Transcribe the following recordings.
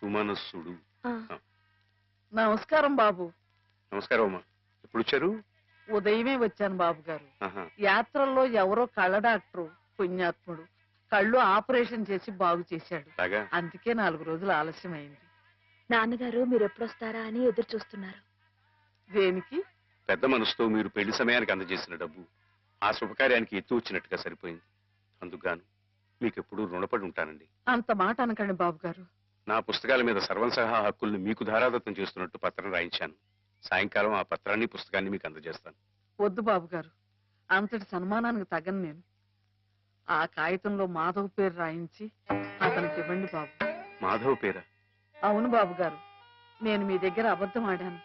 సుమనస్సుడు. నమస్కారం బాబు. నమస్కారం అమ్మా. ఎప్పుడు వచ్చారు? ఉదయమే వచ్చాను బాబు గారు. యాత్రల్లో ఎవరో కళ్ళ డాక్టరు పుణ్యాత్ముడు కళ్ళు ఆపరేషన్ చేసి బాగు చేశాడు. అందుకే 4 రోజులు ఆలస్యమైంది. నాన్నగారు మీరు ఎప్పుడొస్తారా అని ఎదురు చూస్తున్నారు. దేనికి? పెద్ద మనసుతో మీరు పెళ్లి సమయానికి అందజేసిన డబ్బు ఆ శుభకార్యానికి ఎత్తు వచ్చినట్టుగా సరిపోయింది. అందుకుగాను మీకెప్పుడు రుణపడి ఉంటానండి. అంత మాట అనకండి బాబు గారు. నా పుస్తకాల మీద సర్వసహా హక్కుల్ని మీకు ధారాదత్తం చేస్తున్నట్టు పత్రం రాయించాను. సాయంకాలం ఆ పత్రాన్ని పుస్తకాన్ని మీకు అందజేస్తాను. వద్దు బాబు గారు, అంతటి సన్మానానికి తగను నేను. ఆ కాగితంలో మాధవ్ పేరు రాయించి అతనికి ఇవ్వండి బాబు. మాధవ్ పేరా? అవును బాబు గారు, నేను మీ దగ్గర అబద్ధం ఆడాను.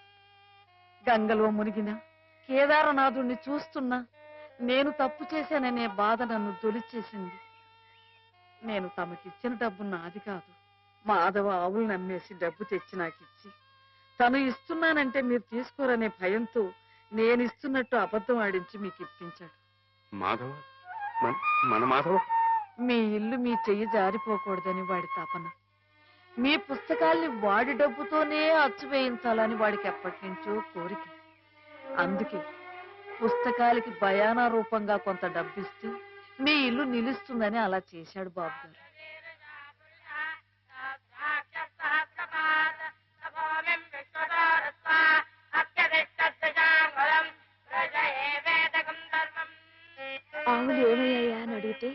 గంగలో మునిగిన కేదారనాథుణ్ణి చూస్తున్నా నేను తప్పు చేశాననే బాధ నన్ను తొలిచేసింది. నేను తమకిచ్చిన డబ్బు నాది కాదు. మాధవ ఆవులు నమ్మేసి డబ్బు తెచ్చి నాకిచ్చి తను ఇస్తున్నానంటే మీరు తీసుకోరనే భయంతో నేను ఇస్తున్నట్టు అబద్ధం ఆడించి మీకు ఇప్పించాడు. మాధవ? మన మాధవ? మీ ఇల్లు మీ చెయ్యి జారిపోకూడదని వాడి తపన. మీ పుస్తకాల్ని వాడి డబ్బుతోనే అచ్చు వేయించాలని వాడికి ఎప్పటి నుంచో కోరిక. అందుకే పుస్తకాలకి బయానా రూపంగా కొంత డబ్బిస్తే మీ ఇల్లు నిలుస్తుందని అలా చేశాడు బాబు గారు. ఆవులు ఏమయ్యాయా అని అడిగితే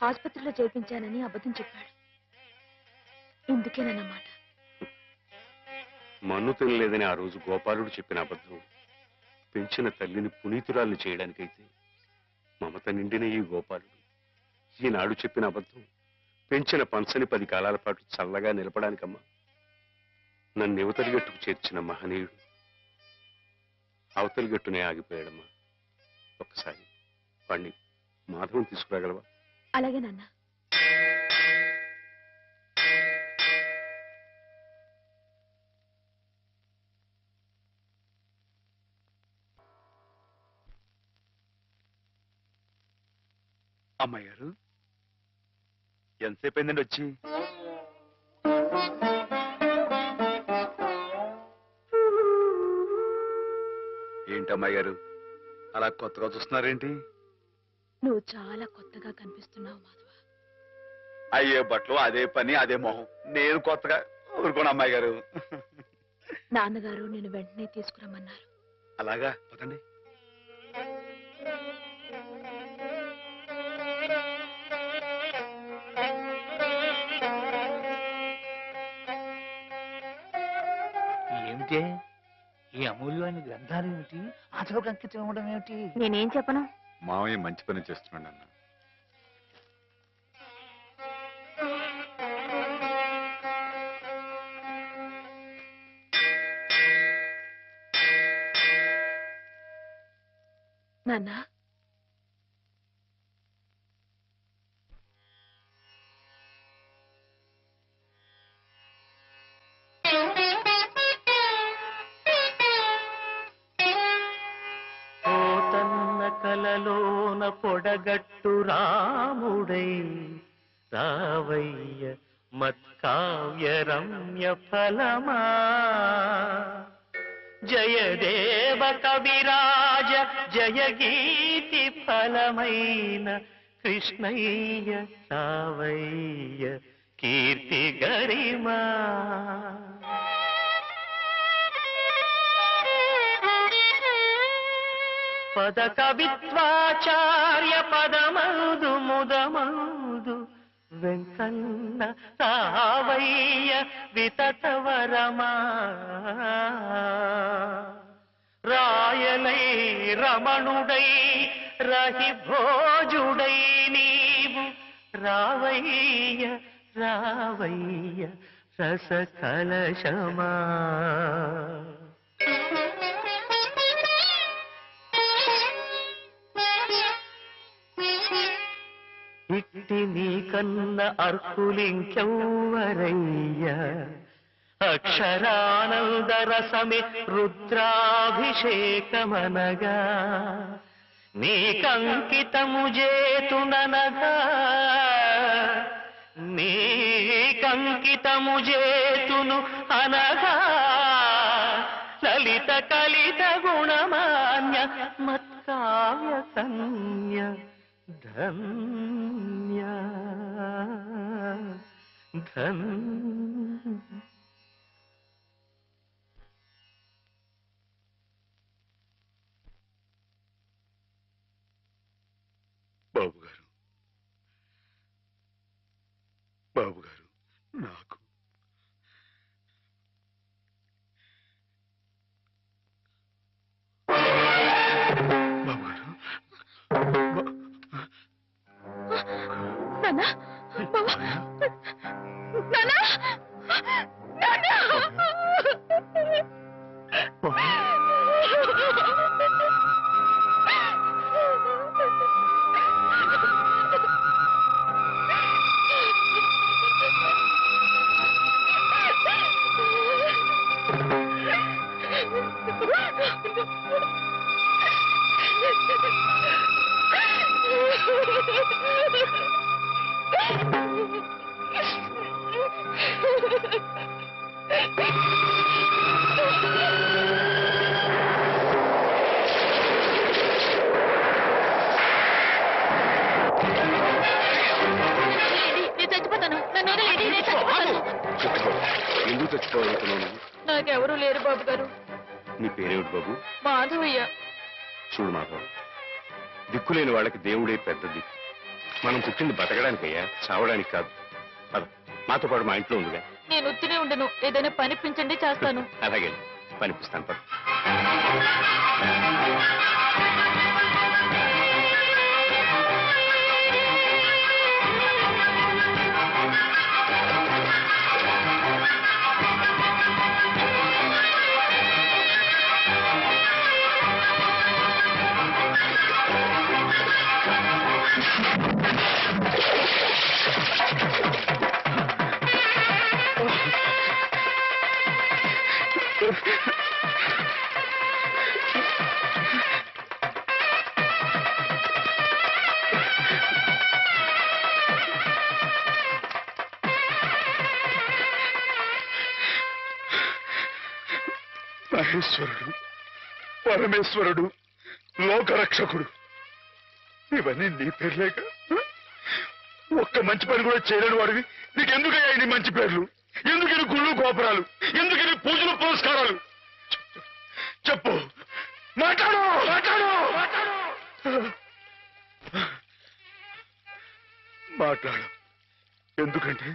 ఆసుపత్రిలో చేర్పించానని అబద్ధం చెప్పాడు. ఇందుకేనన్నమాట. మన్ను తినలేదని ఆ రోజు గోపాలుడు చెప్పిన అబద్ధం పెంచిన తల్లిని పునీతురాల్ని చేయడానికైతే మమత నిండిన ఈ గోపాలుడు ఈనాడు చెప్పిన అబద్ధం పెంచిన పంచని 10 కాలాల పాటు చల్లగా నిలపడానికమ్మా. నన్ను యువతలి గట్టుకు చేర్చిన మహనీయుడు అవతలి గట్టునే ఆగిపోయాడమ్మా. ఒక్కసారి వాణ్ణి మాధవం తీసుకురాగలవా? అలాగే నాన్న. అమ్మాయి గారు ఎంతసేపు అయిందండి వచ్చి? ఏంటమ్మాయి గారు అలా కొత్తగా చూస్తున్నారేంటి? నువ్వు చాలా కొత్తగా కనిపిస్తున్నావు మాధవ. అయ్యే బట్టలు అదే పని అదే మొహం. నేను కొత్తగా ఊరుకోను అమ్మాయి గారు. నాన్నగారు నేను వెంటనే తీసుకురమ్మన్నారు. అలాగా పదండి. ఏమిటే ఈ అమూల్యమైన గ్రంథాలు ఏమిటి? మాధవకు అంకితం ఇవ్వడం ఏమిటి? నేనేం చెప్పను. మావయ్య మంచి పని చేస్తున్నాడు అన్న. నాన్న కలలోన పొడగట్టు రాముడై రావయ్య మత్కావ్య రమ్య ఫలమా జయదేవ కవిరాజ జయగీతి ఫలమైన కృష్ణయ్య రావయ్య కీర్తి గరిమా పద కవిత్వాచార్య పదమౌదు ముదమౌదు వెంకన్న రావయ్య వితతవరమా రాయలై రమణుడై రహి భోజుడై నీవు రావయ్య రావయ్య రస కలశమా ఇట్టి నీ కన్న అర్కులింకెవ్వరయ్య అక్షరానంద రసమి రుద్రాభిషేకమనగా నీకంకితము చేతుననగా నీకంకితము కంకితము చేతును అనగా లలిత కలిత గుణమాన్య మత్కావ్య కన్య ధన్య ధన్య. బాబు గారు నాకు బాబు గారు నాన్నా బావా నాన్నా నాన్నా ఎందుకు చచ్చిపోవాలనుకున్నాను? నాకెవరూ లేరు బాబు గారు. నీ పేరేమిటి బాబు? మాధవయ్య. చూడు మాధవ్, దిక్కులేని వాళ్ళకి దేవుడే పెద్ద దిక్కు. మనం పుట్టింది బతకడానికయ్యా, చావడానికి కాదు. పద, మాతో పాటు మా ఇంట్లో ఉందిగా. నేను ఉత్తినే ఉండను, ఏదైనా పనిపించండి చేస్తాను. అలాగే పనిపిస్తాను. పద. మహేశ్వరుడు, పరమేశ్వరుడు, లోకరక్షకుడు, ఇవన్నీ నీ పేర్లేక? ఒక్క మంచి పని కూడా చేయలేని వాడివి నీకెందుకయ్యా ఇన్ని మంచి పేర్లు? ఎందుకని గుళ్ళు గోపురాలు? ఎందుకని పూజలు పురస్కారాలు? చెప్పు, మాట్లాడు మాట్లాడు మాట్లాడు. ఎందుకంటే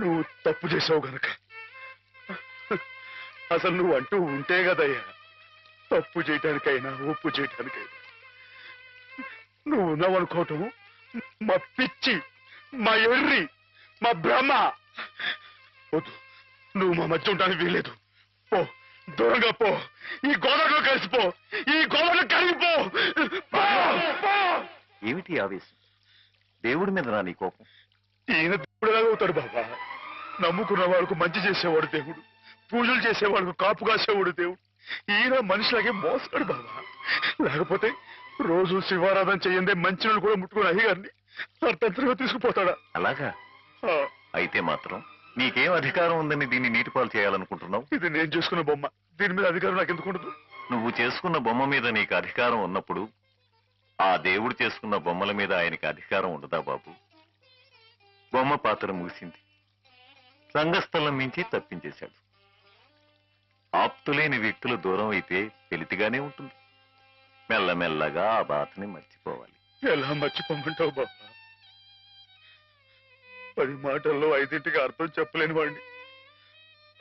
నువ్వు తప్పు చేసావు గనక. అసలు నువ్వు అంటూ ఉంటే కదయ్యా తప్పు చేయటానికైనా ఒప్పు చేయటానికైనా. నువ్వు ఉన్నావనుకోవటం మా పిచ్చి, మా ఎర్రి, మా భ్రమ. వద్దు, నువ్వు మా మధ్య ఉండడానికి వీల్లేదు. పో, దూరంగా పో. ఈ గోదావరిలో కలిసిపో, ఈ గోదావరిలో కలిగిపో. ఏమిటి ఆవేశం? దేవుడి మీద నా నీ కోపం? ఈయన దేవుడులాగా అవుతాడు బాబా. నమ్ముకున్న వాళ్ళకు మంచి చేసేవాడు దేవుడు, పూజలు చేసేవాళ్ళకు కాపు కాసేవాడు దేవుడు. ఈయన మనిషిలాగే మోస్తాడు బాబా. లేకపోతే రోజు శివారాధన చేయందే మంచి కూడా ముట్టుకుని అయ్యగారిని అర్థంతరంగా తీసుకుపోతాడా? అలాగా అయితే మాత్రం నీకేం అధికారం ఉందని దీన్ని నీటిపాలు చేయాలనుకుంటున్నావు? ఇది నేను చేసుకున్న బొమ్మ, దీని మీద అధికారం నాకు ఎందుకు ఉండదు? నువ్వు చేసుకున్న బొమ్మ మీద నీకు అధికారం ఉన్నప్పుడు ఆ దేవుడు చేసుకున్న బొమ్మల మీద ఆయనకి అధికారం ఉండదా బాబు? బొమ్మ పాత్ర ముగిసింది, రంగస్థలం మించి తప్పించేశాడు. ఆప్తులేని వ్యక్తులు దూరం అయితే వెలితిగానే ఉంటుంది. మెల్లమెల్లగా ఆ బాధని మర్చిపోవాలి. ఎలా మర్చిపోమంటావు బాబా? 10 మాటల్లో 5ంటికి అర్థం చెప్పలేని వాడిని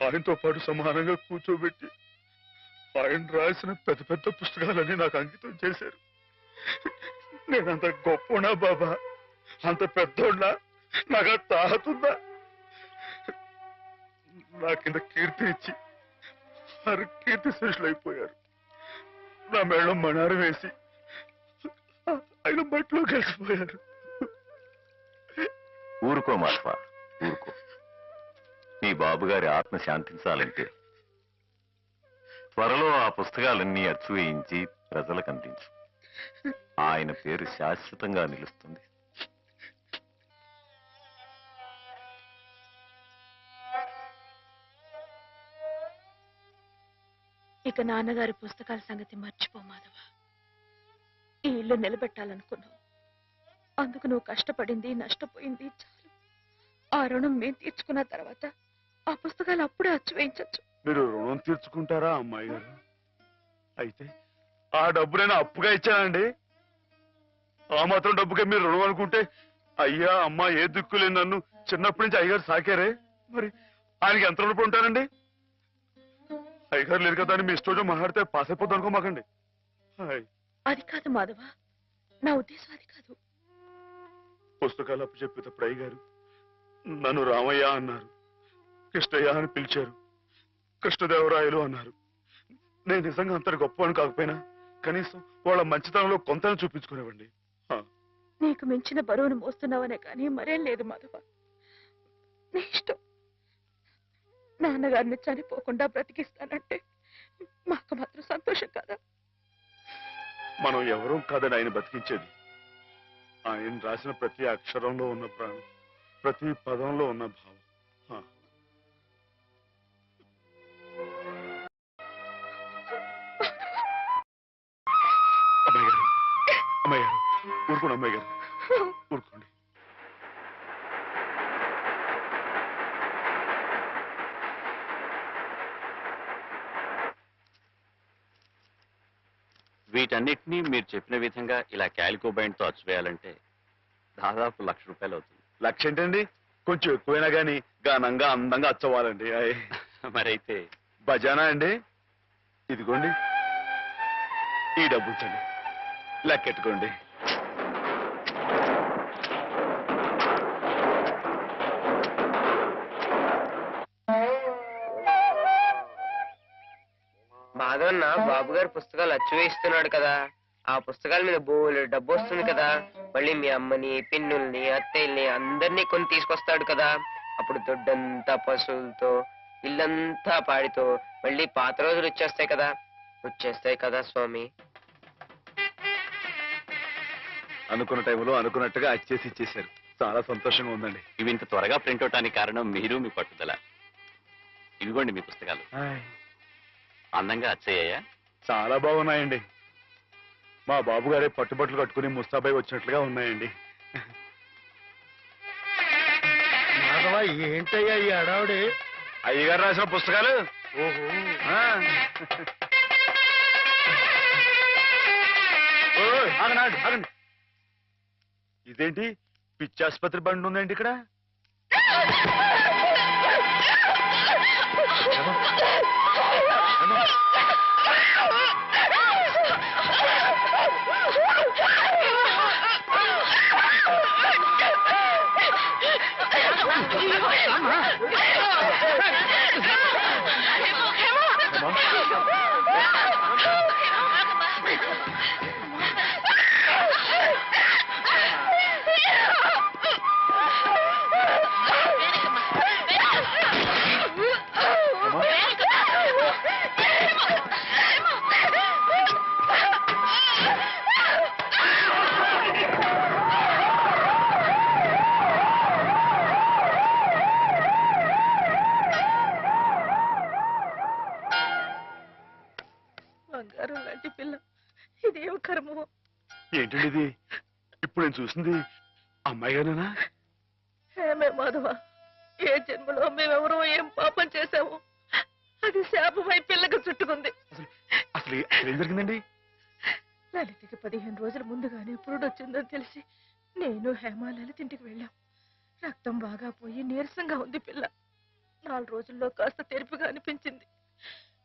ఆయనతో పాటు సమానంగా కూర్చోబెట్టి ఆయన రాసిన పెద్ద పెద్ద పుస్తకాలన్నీ నాకు అంకితం చేశారు. నేనంత గొప్పనా బాబా? అంత పెద్దోడ్నా? నాకు తాహతుందా? నా కింద కీర్తినిచ్చి వారు కీర్తి శిష్యులు అయిపోయారు. నా మేడం మణారు వేసి ఆయన బట్టలో కలిసిపోయారు. ఊరుకో మాధవ, ఊరుకో. నీ బాబుగారి ఆత్మ శాంతించాలంటే త్వరలో ఆ పుస్తకాలన్నీ అచ్చు వేయించి ప్రజలకు అందించు. ఆయన పేరు శాశ్వతంగా నిలుస్తుంది. ఇక నాన్నగారి పుస్తకాల సంగతి మర్చిపో మాధవ. ఈ ఇల్లు నిలబెట్టాలనుకున్నావు. అందుకు నువ్వు కష్టపడింది నష్టపోయింది చాలు. ఆ రుణం మేం తీర్చుకున్న తర్వాత ఆ పుస్తకాలు అప్పుడే అచ్చు వేయించచ్చు. మీరు రుణం తీర్చుకుంటారా అమ్మాయి గారు? అయితే ఆ డబ్బు నేను అప్పుగా ఇచ్చానండి. ఆ మాత్రం డబ్బుకే మీరు రుణం అనుకుంటే, అయ్యా అమ్మా ఏ దిక్కులేని నన్ను చిన్నప్పటి నుంచి అయ్యగారు సాకారే, మరి ఆయనకి ఎంత రుణపడి ఉంటానండి? అయ్యగారు లేరు కదా అని మీ ఇష్టం మాట్లాడితే పాస్ అయిపోద్ది అనుకోమాకండి. అది కాదు మాధవ, నా ఉద్దేశం అది కాదు. పుస్తకాలు అప్పు చెప్పేటప్పుడు అయ్యగారు నన్ను రామయ్య అన్నారు, కృష్ణయ్య అని పిలిచారు, కృష్ణదేవరాయలు అన్నారు. నేను నిజంగా అంత గొప్పవాడిని కాకపోయినా కనీసం వాళ్ళ మంచితనంలో కొంతను చూపించుకునేవండి. నీకు మించిన బరువును మోస్తున్నావనే కానీ మరేం లేదు మాధవ. నీ ఇష్టం. నాన్నగారిని చనిపోకుండా బ్రతికిస్తానంటే మాకు మాత్రం సంతోషం కదా. మనం ఎవరూ కాదని ఆయన బతికించేది. ఆయన రాసిన ప్రతి అక్షరంలో ఉన్న ప్రాణం, ప్రతి పదంలో ఉన్న భావం. అమ్మాయి గారు, అమ్మాయి గారు ఊరుకోండి, అమ్మాయి గారు ఊరుకోండి. వీటన్నిటినీ మీరు చెప్పిన విధంగా ఇలా క్యాలికో బైండ్ తో అచ్చువేయాలంటే దాదాపు ₹1,00,000 అవుతుంది. లక్ష ఏంటండి, కొంచెం ఎక్కువైనా గానీ ఘనంగా అందంగా అచ్చవ్వాలండి. మరైతే బజానా అండి. ఇదిగోండి ఈ డబ్బు ఉంచండి, లెక్కెట్టుకోండి. మాధవన్న బాబు గారు పుస్తకాలు అచ్చు వేయిస్తున్నాడు కదా, ఆ పుస్తకాల మీద బోలెడు డబ్బు వస్తుంది కదా. మళ్ళీ మీ అమ్మని, పిన్నుల్ని, అత్తయ్యల్ని అందరినీ కొని తీసుకొస్తాడు కదా. అప్పుడు దొడ్డంతా పశువులతో, ఇల్లంతా పాడితో మళ్ళీ పాత రోజులు వచ్చేస్తాయి కదా స్వామి. అనుకున్న టైంలో అనుకున్నట్టుగా అచ్చేసి ఇచ్చేశారు. చాలా సంతోషంగా ఉందండి. ఇవి ఇంత త్వరగా ప్రింట్ అవటానికి కారణం మీరు, మీ పట్టుదల. ఇవిగోండి మీ పుస్తకాలు. అందంగా అచ్చయ్యాయా? చాలా బాగున్నాయండి. మా బాబు గారే పట్టుబట్టలు కట్టుకుని ముస్తాబాయి వచ్చినట్లుగా ఉన్నాయండి. ఏంటయ్యా ఈ అడావుడి? అయ్యగారు రాసిన పుస్తకాలు. ఓహో, ఆగండి ఆగండి. ఇదేంటి పిచ్చాసుపత్రి బండి ఉందండి ఇక్కడ? బంగారం లాంటి పిల్ల, ఇదేం కర్మో. ఏంటండి ఇది? ఇప్పుడు నేను చూసింది అమ్మాయి గారేనా? ఏమే మాధవ, ఏ జన్మలో మేమెవరో ఏం పాపం చేశాము, అది శాపమై పిల్లకు చుట్టుకుంది. అసలు ఏం జరిగిందండి? లలితకి 15 రోజుల ముందుగానే పురుడొచ్చిందని తెలిసి నేను హేమ లలితింటికి వెళ్ళాం. రక్తం బాగా పోయి నీరసంగా ఉంది పిల్ల. 4 రోజుల్లో కాస్త తెరిపిగా అనిపించింది.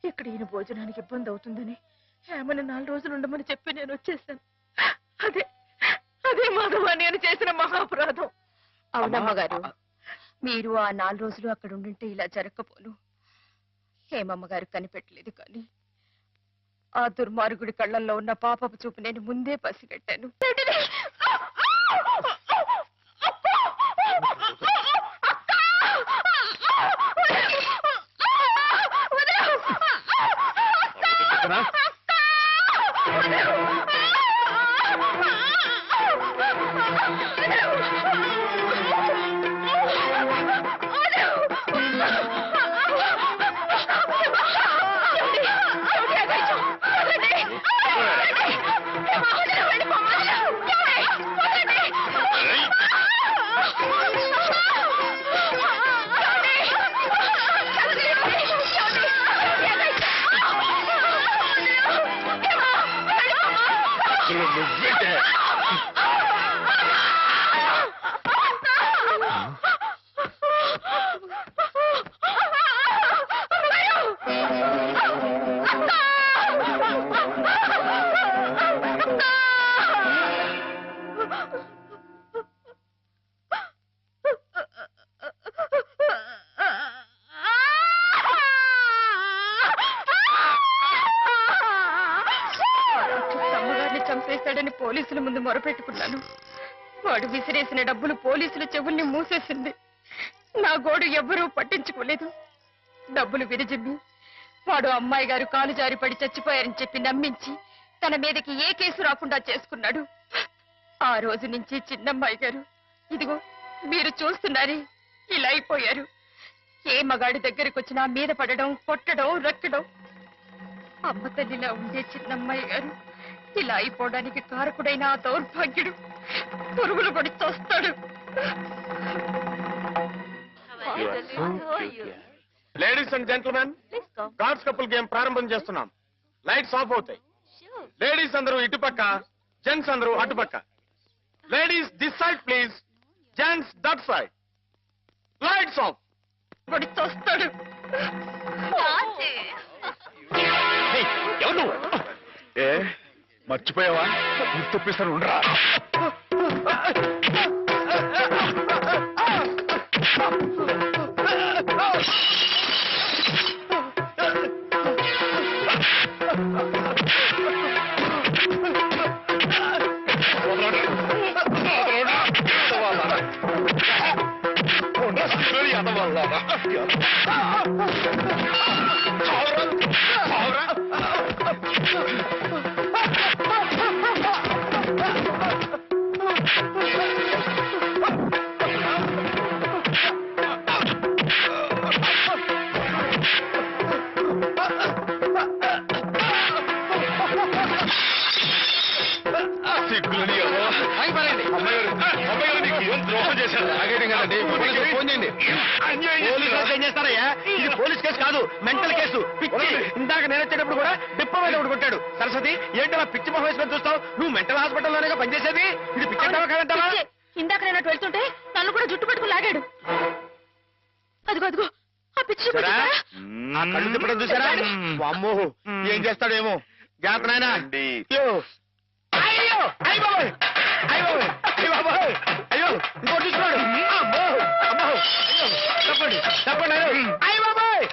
ఇక్కడ ఈయన భోజనానికి ఇబ్బంది అవుతుందని హేమని 4 రోజులు ఉండమని చెప్పి నేను వచ్చేసాను. అదే అదే మాధవ నేను చేసిన మహాపరాధం. అవునమ్మగారు, మీరు ఆ 4 రోజులు అక్కడ ఉండుంటే ఇలా జరగకపోను. హేమమ్మగారు కనిపెట్టలేదు కానీ ఆ దుర్మార్గుడి కళ్ళల్లో ఉన్న పాపపు చూపు నేను ముందే పసిగట్టాను. పోలీసుల ముందు మొరపెట్టుకున్నాను. వాడు విసిరేసిన డబ్బులు పోలీసుల చెవుల్ని మూసేసింది. నా గోడు ఎవ్వరూ పట్టించుకోలేదు. డబ్బులు విరజిమ్మి వాడు అమ్మాయి గారు కాలు జారి పడి చచ్చిపోయారని చెప్పి నమ్మించి తన మీదకి ఏ కేసు రాకుండా చేసుకున్నాడు. ఆ రోజు నుంచి చిన్నమ్మాయి గారు ఇదిగో మీరు చూస్తున్నారే ఇలా అయిపోయారు. ఏ మగాడి దగ్గరికి వచ్చినా మీద పడడం, కొట్టడం, రక్కడం. అమ్మ తల్లిలా ఉండే చిన్నమ్మాయి గారు ఇలా అయిపోవడానికి కారకుడైన ఆ దౌర్భాగ్యుడు పురుగులు పడి చస్తాడు. Ladies and gentlemen, cards couple game ప్రారంభం చేస్తున్నాం. లైట్స్ ఆఫ్ అవుతాయి. లేడీస్ అందరూ ఇటుపక్క, జెంట్స్ అందరూ అటుపక్క. Ladies this side please, gents that side. Lights off. పడి చస్తాడు. ఎవరు ఏ మర్చిపోయావా? గుర్తుప్పిస్తాను ఉండరా. ఇది పోలీస్ కేసు కాదు, మెంటల్ కేసు. పిచ్చి. ఇందాక నేను వచ్చేటప్పుడు కూడా డిప్ప మీద ఒకటి కొట్టాడు. సరస్వతి, ఏంటలా పిచ్చి మొహం వేసుకొని చూస్తావు? నువ్వు మెంటల్ హాస్పిటల్లోనే పనిచేసేది. ఇది పిచ్చి అంటావా కాదంటావా? ఇందాక నేను అటు వెళ్తుంటే నన్ను కూడా జుట్టు పట్టుకుని లాగాడు. అదిగో అదిగో ఆ పిచ్చి కళ్ళు తిప్పడం చూసారా? అమ్మో, ఏం చేస్తాడేమో. జాగ్రత్త నాయనా. అయ్యో అయ్యో అయ్య బాబోయ్, అయ్య బాబోయ్, అయ్య బాబోయ్, అయ్యో ఇంకోటి చూస్తున్నాడు. అమ్మో అమ్మో, అయ్యో తప్పండి తప్పండి. అయ్య బాబోయ్.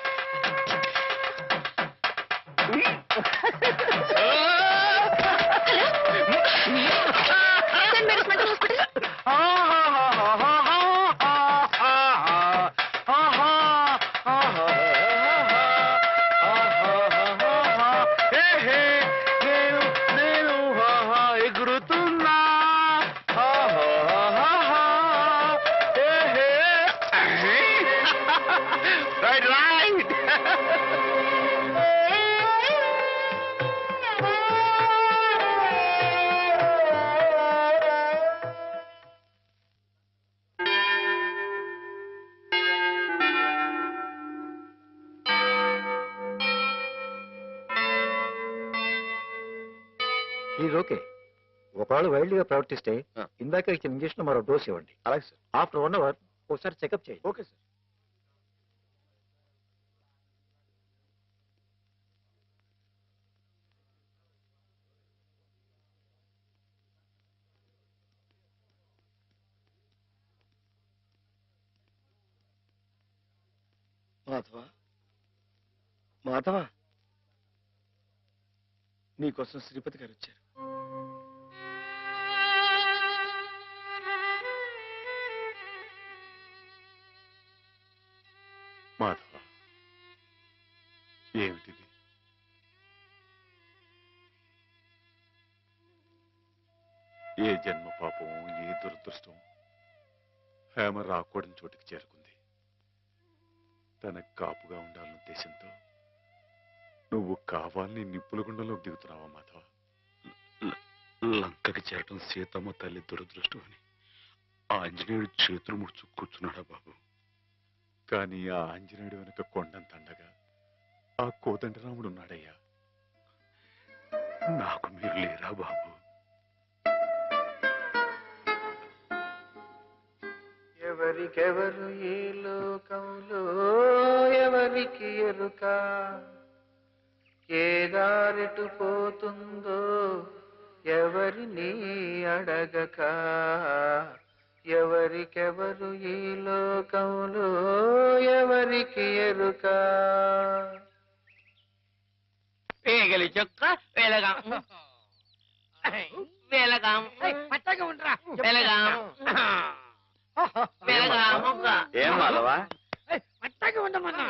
ఓకే, ఒకవేళ వైల్డ్ గా ప్రవర్తిస్తే ఇందాక ఇచ్చిన ఇంజక్షన్ మరో డోస్ ఇవ్వండి. అలాగే సార్. ఆఫ్టర్ 1 అవర్ ఒకసారి చెకప్ చేయండి. Okay sir. మాధవ, మాధవ, నీకోసం శ్రీపతి గారు వచ్చారు. మాధవ, ఏమిటిది? ఏ జన్మ పాపం, ఏ దురదృష్టం హేమ రాకూడని చోటికి చేరుకుంది. తనకు కాపుగా ఉండాలన్న ఉద్దేశంతో నువ్వు కావాలని నిప్పుల గుండంలోకి దిగుతున్నావా మాధవ? లంకకి చేరటం సీతమ్మ తల్లి దురదృష్టం అని ఆంజనేయుడు చేతులు ముడుచు కూర్చున్నాడా బాబు? కానీ ఆ ఆంజనేయుడు వెనక కొండంత అండగా ఆ కోదండరాముడు ఉన్నాడయ్యా. నాకు మీరు లేరా బాబు? ఎవరికెవరు ఈ లోకంలో ఎవరికి ఎరుక, ఏ దారిటు పోతుందో ఎవరిని అడగక, ఎవరికెవరు ఈ లోకంలో ఎవరికి ఎరుక. పేగలి చొక్క వెలగా బెలగాం పచ్చగా ఉండరా బెలగాం బెలగాం ఏం మాధవా పచ్చగా ఉండమన్నా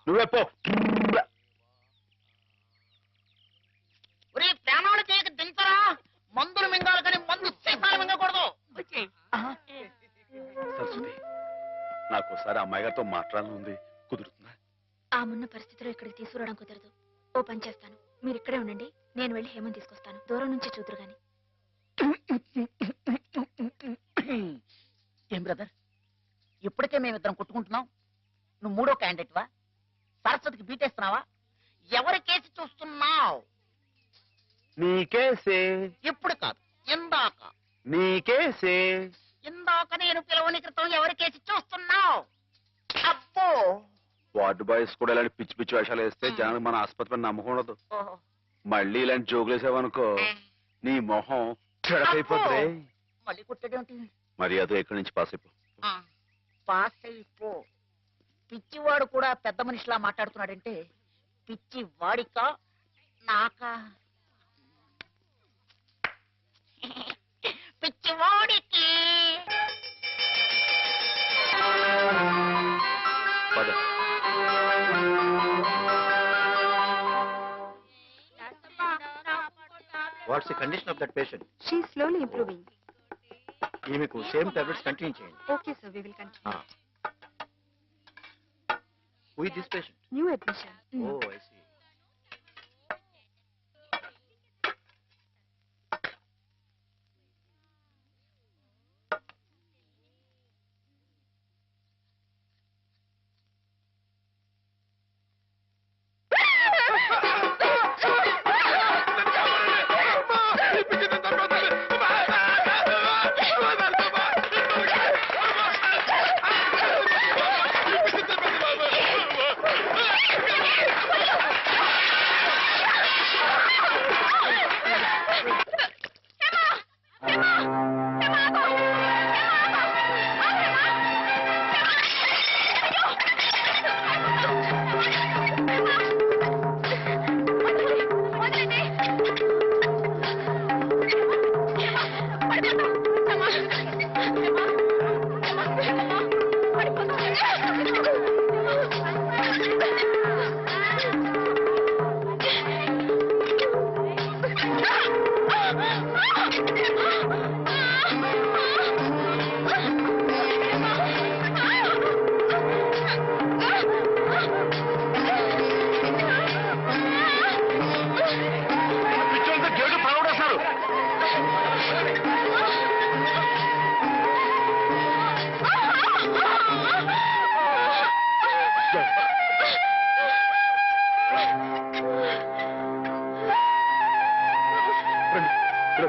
నువ్వే పో. ప్రాణాలు చేయక దించరా మందులు మింగాలి కానీ మందు సీసాలు మింగకూడదు సరస్వతి నాకోసారి అమ్మాయి గారితో మాట్లాడాలని ఉంది, కుదురుతుందా? ఆ మున్న పరిస్థితిలో ఇక్కడికి తీసుకురావడం కుదరదు. ఓ పని చేస్తాను, మీరు ఇక్కడే ఉండండి, నేను వెళ్ళి హేమని తీసుకొస్తాను. దూరం నుంచి చూదురు గాని. ఏం బ్రదర్, ఇప్పటికే మేమిద్దరం కొట్టుకుంటున్నాం, నువ్వు మూడో క్యాండిడేట్ వా? సరస్వతికి బీటేస్తున్నావా? ఎవరి కేసు చూస్తున్నావు? నీకేసే. ఇప్పుడు కాదు, ఇందాక. నీకేసే. ఇందాక నేను పిలవని క్రితం ఎవరి కేసు చూస్తున్నావు? అబ్బో. వార్డు బాయ్స్ కూడా ఇలాంటి పిచ్చి పిచ్చి వేషాలు వేస్తే జనానికి మన ఆసుపత్రి నమ్మకం ఉండదు. మళ్ళీ ఇలాంటి జోకులు వేసావనుకో నీ మొహం చెడకైపోతుంది. మళ్ళీ కుట్టడేంటి? మరి అదో ఎక్కడి నుంచి పాస్ అయిపో. పాస్ అయిపో. పిచ్చివాడు కూడా పెద్ద మనిషిలా మాట్లాడుతున్నాడంటే పిచ్చి వాడికా నాకా? పిచ్చివాడికి. What's the condition of that patient? She slowly improving. ఈమెకు సేమ్ టాబ్లెట్స్ కంటిన్యూ చేయండి. Okay sir, we will continue. Who is this patient? New admission. Oh I see.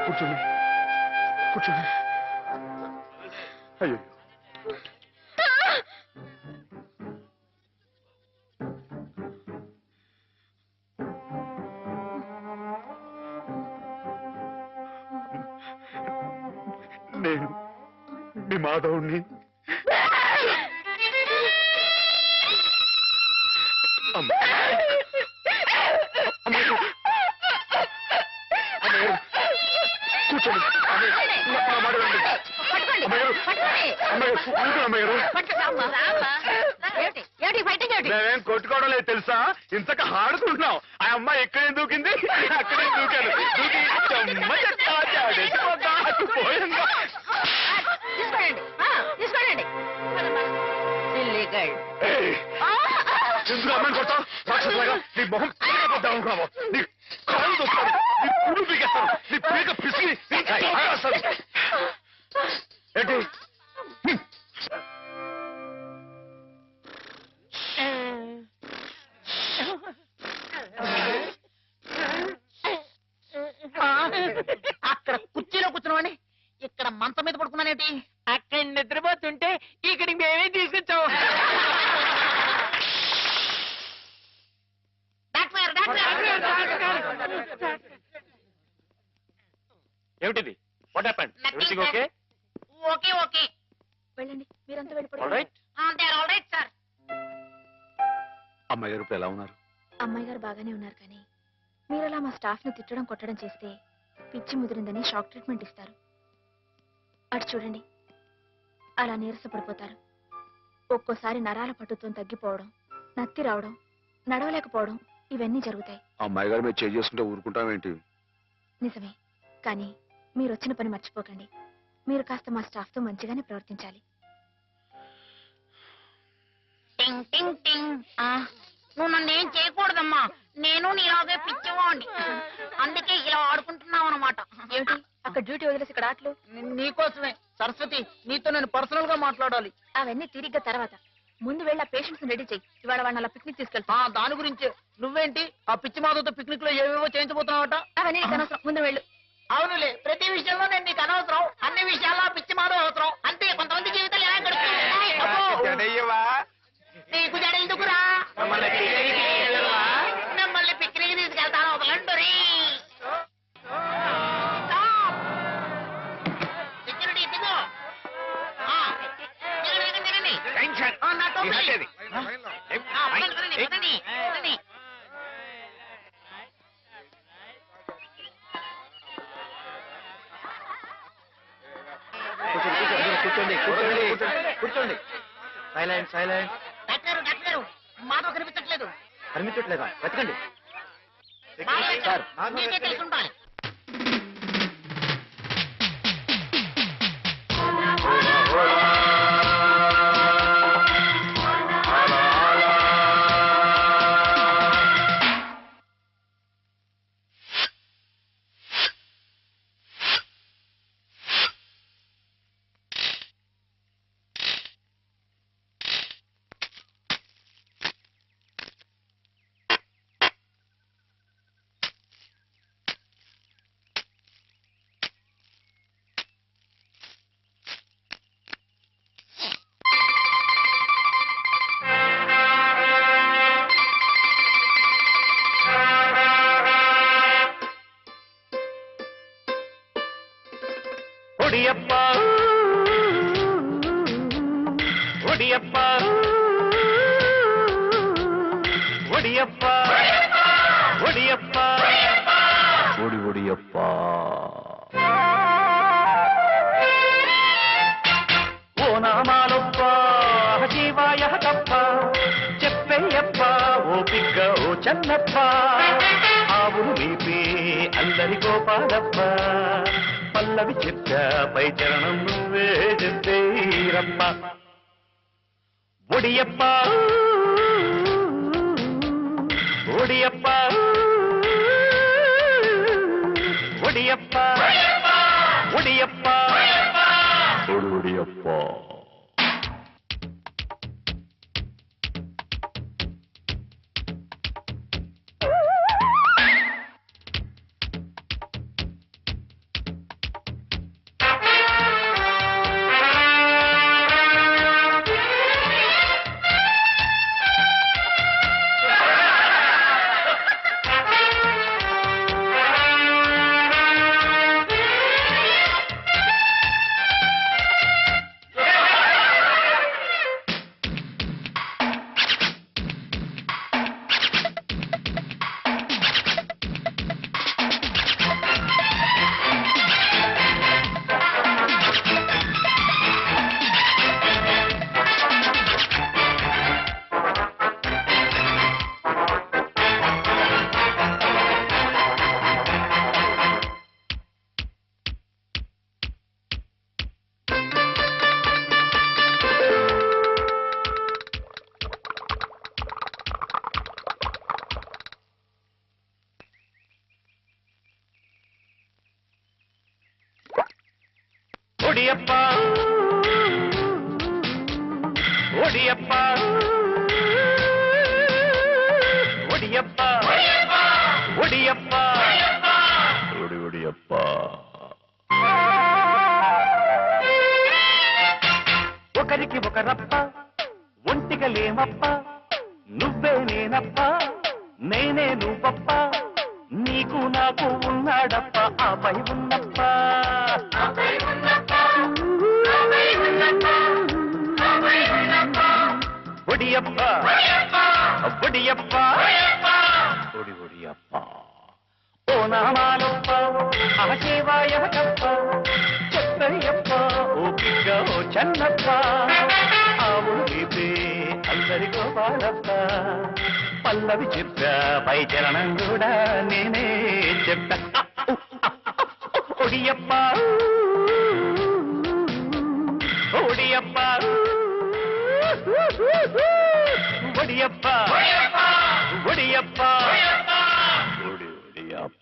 కూర్చోండి కూర్చోండి. అయ్యో నేను మీ మాధవుణ్ణి. మేమేం కొట్టుకోవడం లేదు తెలుసా, ఇంతక ఆడుకుంటున్నాం. ఆ అమ్మాయి ఎక్కడే దూకింది, అక్కడే దూకాను. దూకి ఎందుకు అమ్మాయిని కొడతావు? రాక్షసులాగా నీ మొహం పీకపోద్దాం అనుకున్నావు. నీ కాళ్ళు దొస్తాను, నీ పువ్వు పీకేస్తాను, నీ పీక పిసికి ఏంటి? అక్కడ కుర్చీలో కూర్చున్నావని ఇక్కడ మంచం మీద పడుకున్నానేంటి? అక్కడ నిద్రపోతుంటే ఇక్కడికి మేమే తీసుకొచ్చావు. ఏమిటిది? What happened? Everything okay? Okay okay. వెళ్ళండి, మీరంతా వెళ్ళిపోండి. All right sir. అమ్మాయి గారు ఇప్పుడు ఎలా ఉన్నారు? అమ్మాయి గారు బాగానే ఉన్నారు, కానీ మీరలా మా స్టాఫ్ ని తిట్టడం కొట్టడం చేస్తే పిచ్చి ముదిరిందని షాక్ ట్రీట్మెంట్ ఇస్తారు. అటు చూడండి, అలా నీరసపడిపోతారు. ఒక్కోసారి నరాల పట్టుతో తగ్గిపోవడం, నత్తి రావడం, నడవలేకపోవడం ఇవన్నీ జరుగుతాయి. అమ్మాయి గారు మీరు చేసుకుంటే ఊరుకుంటామేంటి? నిజమే, కానీ మీరు వచ్చిన పని మర్చిపోకండి. మీరు కాస్త మా స్టాఫ్ తో మంచిగానే ప్రవర్తించాలి. టింగ్ టింగ్ టింగ్. నువ్వు నన్ను ఏం చేయకూడదమ్మా, నేను నీలాగే పిచ్చివాడిని, అందుకే ఇలా ఆడుకుంటున్నావు అనమాట. ఏమిటి అక్కడ డ్యూటీ వదిలేసి ఇక్కడ ఆటలు? నీకోసమే సరస్వతి, నీతో నేను పర్సనల్ గా మాట్లాడాలి. అవన్నీ తిరిగ్గా తర్వాత, ముందు వెళ్ళి ఆ పేషెంట్స్ రెడీ చెయ్యి. ఇవాళ వాళ్ళని అలా పిక్నిక్ తీసుకెళ్తా. దాని గురించే. నువ్వేంటి ఆ పిచ్చి మాధవతో పిక్నిక్ లో ఏవేవో చేయించబోతున్నావట? అవన్నీ నీకు అనవసరం, ముందు వెళ్ళు. అవునులే, ప్రతి విషయంలో నేను నీకు అనవసరం, అన్ని విషయాల్లో పిచ్చి మాధవ అవసరం. అంతే, కొంతమంది జీవితాలు ఎలా గడుపుతుంది. నీకు జడ ఎందుకురా? మిమ్మల్ని పిక్నిక్ తీసుకెళ్తాను, వదలండి. సెక్యూరిటీ దిగు. కూర్చోండి కూర్చోండి కూర్చోండి. Silent silent. Doctor doctor, Madhava కనిపించట్లేదు. కనిపించట్లేదా? వెతకండి సార్, మీకే తెలుసుంటాయి. ఒడియప్ప ఒడియప్ప ఒడియప్ప ఒడియప్ప ఒడి ఒడియప్ప. ఓ నామాలొప్ప జీవాయ తప్ప చెప్పయ్యప్ప ఓ పిగ్గ ఓ చెన్నప్ప ఆవులు మీపే అందరి గోపాలప్ప పల్లవి చెప్ప పై చరణం నువ్వే చెప్పేరప్ప. ఒడియప్ప ఒడియప్ప ఒడియప్ప ఒడియప్ప ఒడియప్ప. ఒడియప్ప ఒడియప్ప ఒడియప్ప ఒడియప్ప ఒడి ఒడియప్ప. ఒకరికి ఒకరప్ప ఒంటిగా లేమప్ప నువ్వే నేనప్ప నేనే నువ్వప్ప నీకు నాకు ఉన్నాడప్ప ఆపై ఉన్నప్ప. ఒడియప్ప ఒడియప్ప ఒడియప్ప ఓ నామాలప్ప ఆశీవాయప్ప చెప్పయ్యప్ప ఓ బిడ్డ ఓ చెన్నప్ప ఆవుడు వీపే అందరి గోపాలప్ప పల్లవి చెప్పా పై చరణం కూడా నేనే చెప్తా ఒడియప్ప ఒడియప్ప ఒడియప్ప ఒడియప్ప ఒడియప్ప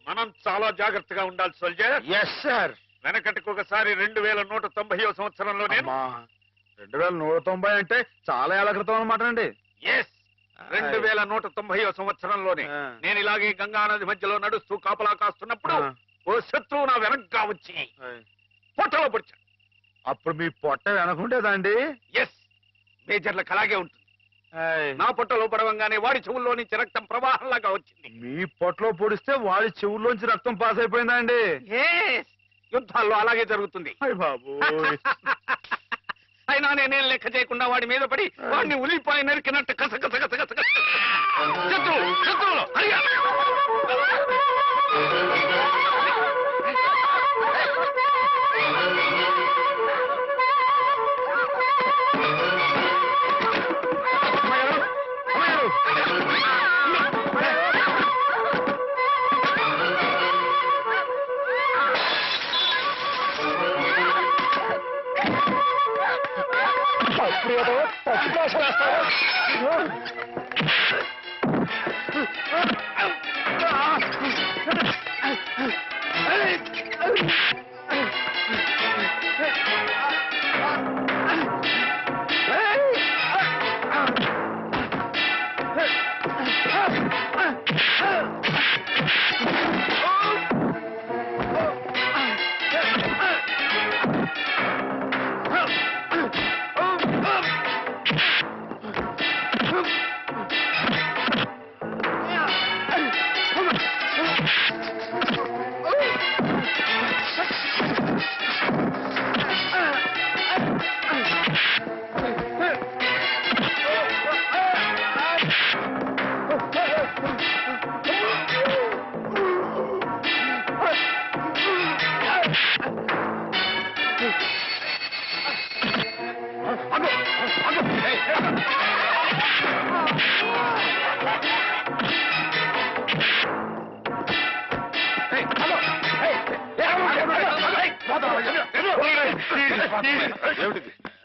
మనం చాలా జాగ్రత్తగా ఉండాలి సోల్జర్. Yes sir. వెనకటికి ఒకసారి 2190వ సంవత్సరంలోనే 2190 అంటే చాలా ఏళ్ల క్రితం అనమాట అండి. ఎస్ 2190వ సంవత్సరంలోనే నేను ఇలాగే గంగా నది మధ్యలో నడుస్తూ కాపలా కాస్తున్నప్పుడు ఓ శత్రువు నా వెనక్గా వచ్చి పొట్టలో పొడిచాడు. అప్పుడు మీ పొట్ట వెనకుండేదండి? ఎస్ మేజర్లకు అలాగే ఉంటుంది. నా పొట్టలో పడవంగానే వాడి చెవుల్లో నుంచి రక్తం ప్రవాహంలాగా వచ్చింది. మీ పొట్టలో పొడిస్తే వాడి చెవుల్లోంచి రక్తం పాస్ అయిపోయిందా అండి? యుద్ధాల్లో అలాగే జరుగుతుంది. బాబు అయినా నేనేం లెక్క చేయకుండా వాడి మీద పడి వాడిని ఉల్లిపాయ నరికినట్టు కస శత్రువులు హరిగా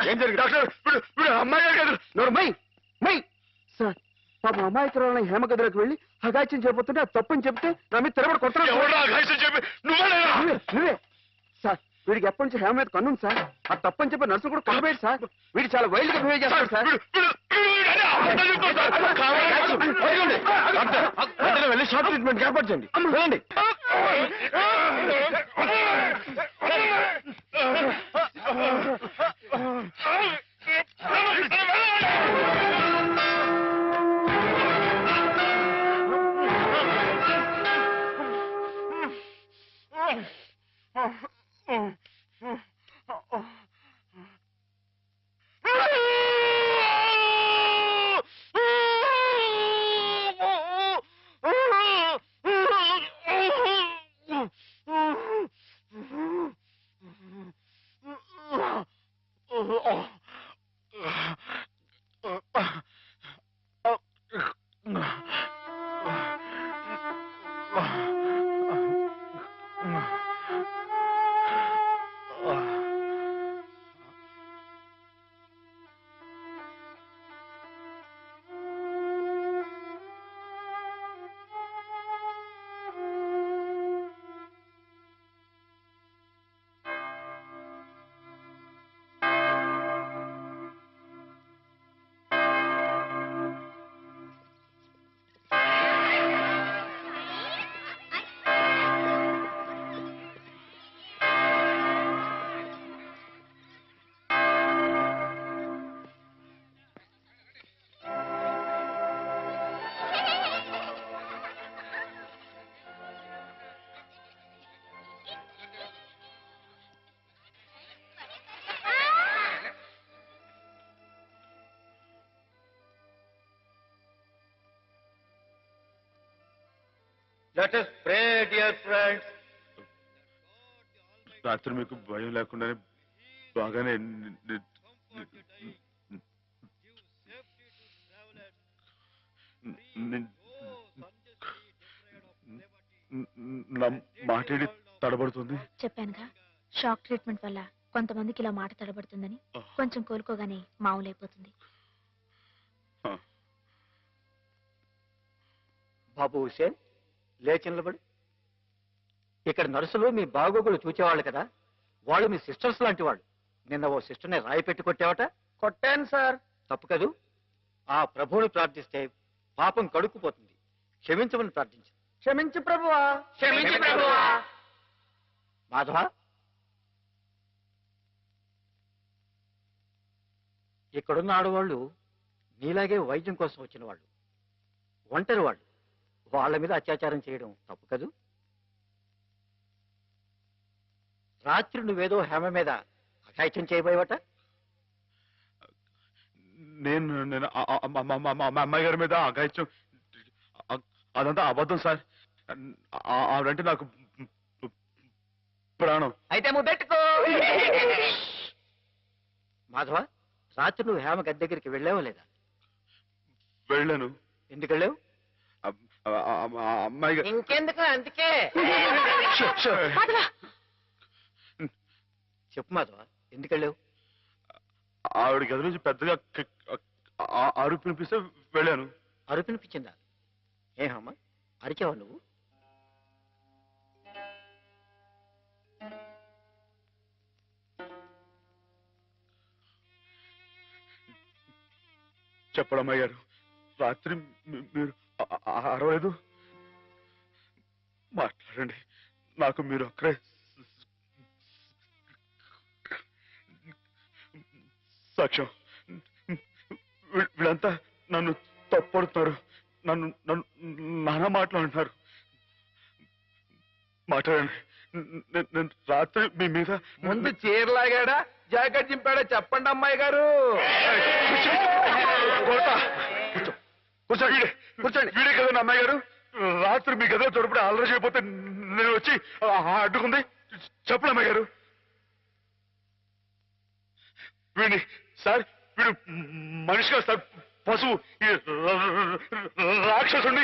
ఏం జరిగింది డాక్టర్? అమ్మాయి కదా మై మై సార్ పాప అమాయకురాలని హేమ గదిలోకి వెళ్ళి అగాచ్యం చేయబోతుంటే అది తప్పని చెప్తే నా మీద తిరగబడి కొట్టాను. నువ్వే సార్. వీడికి ఎప్పటి నుంచి హేమ మీద కన్నుంది సార్. ఆ తప్పని చెప్పి నర్సు కూడా కొనబోయేది సార్. వీడు చాలా వైల్డ్ గా బిహేవ్ చేస్తాడు సార్. వెళ్ళి షార్ట్ ట్రీట్మెంట్ ఏర్పాటు చేయండి. వెళ్ళండి. Let us pray, dear friends. రాత్రి మీకు భయం లేకుండానే బాగానే నా మాటేడి తడబడుతుంది. చెప్పానుగా షాక్ ట్రీట్మెంట్ వల్ల కొంతమందికి ఇలా మాట తడబడుతుందని. కొంచెం కోలుకోగానే మామూలైపోతుంది. బాబు హుసేన్ లేచి నిలబడు. ఇక్కడ నర్సులు మీ బాగోగులు చూచేవాళ్ళు కదా, వాళ్ళు మీ సిస్టర్స్ లాంటి వాళ్ళు. నిన్న ఓ సిస్టర్ని రాయి పెట్టి కొట్టావట. కొట్టాను సార్. తప్పు కదూ. ఆ ప్రభువుని ప్రార్థిస్తే పాపం కడుక్కుపోతుంది. క్షమించమని ప్రార్థించు. క్షమించు ప్రభువా, క్షమించు ప్రభువా. మాధవ, ఇక్కడున్న ఆడవాళ్ళు నీలాగే వైద్యం కోసం వచ్చిన వాళ్ళు, ఒంటరి వాళ్ళు. వాళ్ళ మీద అత్యాచారం చేయడం తప్పు కదూ. రాత్రి నువ్వేదో హేమ మీద అఘాయిత్యం చేయబోయేవట. నేను అమ్మాయి గారి మీద అఘాయిత్యం, అదంతా అబద్ధం సార్. ఆవిడంటే నాకు ప్రాణం. అయితే ముద్దెట్టుకో. మాధవ, రాత్రి నువ్వు హేమ గది దగ్గరికి వెళ్ళావా లేదా? వెళ్ళాను. ఎందుకు వెళ్ళావు? అమ్మాయి ఇంకెందుకు, అందుకే. చెప్పు మాధవ, ఎందుకు వెళ్ళావు? ఆవిడ గది నుంచి పెద్దగా అరుపు వినిపిస్తే వెళ్ళాను. అరుపు వినిపించిందా? ఏమమ్మా, అరిచావా నువ్వు? చెప్పడమ్మాయి గారు, రాత్రి మీరు అరవలేదు. మాట్లాడండి, నాకు మీరు అక్కడే సాక్ష్యం. వీళ్ళంతా నన్ను తప్పడుతున్నారు, నన్ను నన్ను నానా మాట్లాడుతున్నారు. మాట్లాడండి. నేను రాత్రి మీ మీద ముందు చీరలాగాడా జాకెట్ చింపాడా చెప్పండి అమ్మాయి గారు. కూర్చోండి, కూర్చోండి. వీడే కదండి అమ్మాయి గారు. రాత్రి మీ గదిలో చొరపడి అల్లరి చేయకపోతే నేను వచ్చి అడ్డుకుంది. చెప్పండి అమ్మాయి గారు. వీడిని సార్, వీడు మనిషి కాదు సార్, పశువు. ఈ రాక్షసుని,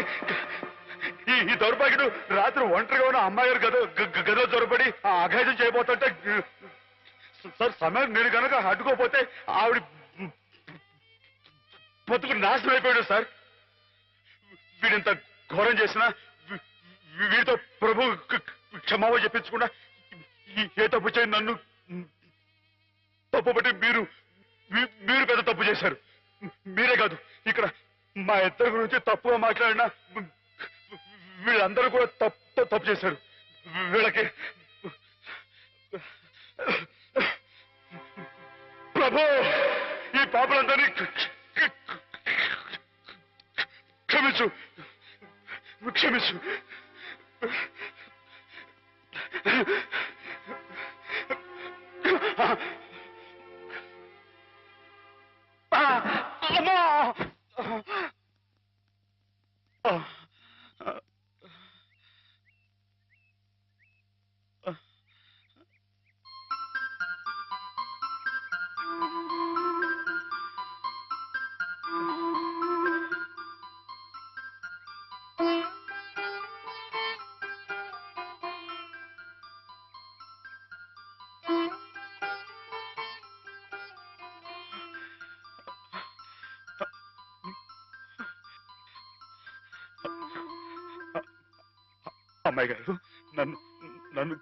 ఈ దౌర్భాగ్యుడు రాత్రి ఒంటరిగా ఉన్న అమ్మాయి గారు గదిలో చొరపడి అఘాయిత్యం చేయబోతుంటే సార్, సమయం నేను కనుక అడ్డుకోపోతే ఆవిడ బతుకు నాశనం అయిపోయాడు సార్. వీడింత ఘోరం చేసినా వీడితో ప్రభు క్షమాపణ చెప్పించకుండా ఏ తప్పు చేయండి నన్ను తప్పుపట్టి మీరు పెద్ద తప్పు చేశారు. మీరే కాదు, ఇక్కడ మా ఇద్దరి గురించి తప్పుగా మాట్లాడినా వీళ్ళందరూ కూడా తప్పు చేశారు. వీళ్ళకి ప్రభు ఈ పాపలందరినీ క్షమించు, క్షమించు. అమ్మా, అమ్మాయి గారు, నన్ను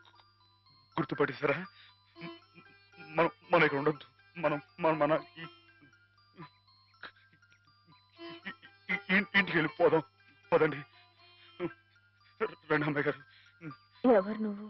గుర్తుపట్టేశారా? మనం ఇక్కడ ఉండొద్దు. మన ఇంటికి వెళ్ళిపోదాం. పదండి, రండి అమ్మాయి గారు. ఎవరు నువ్వు?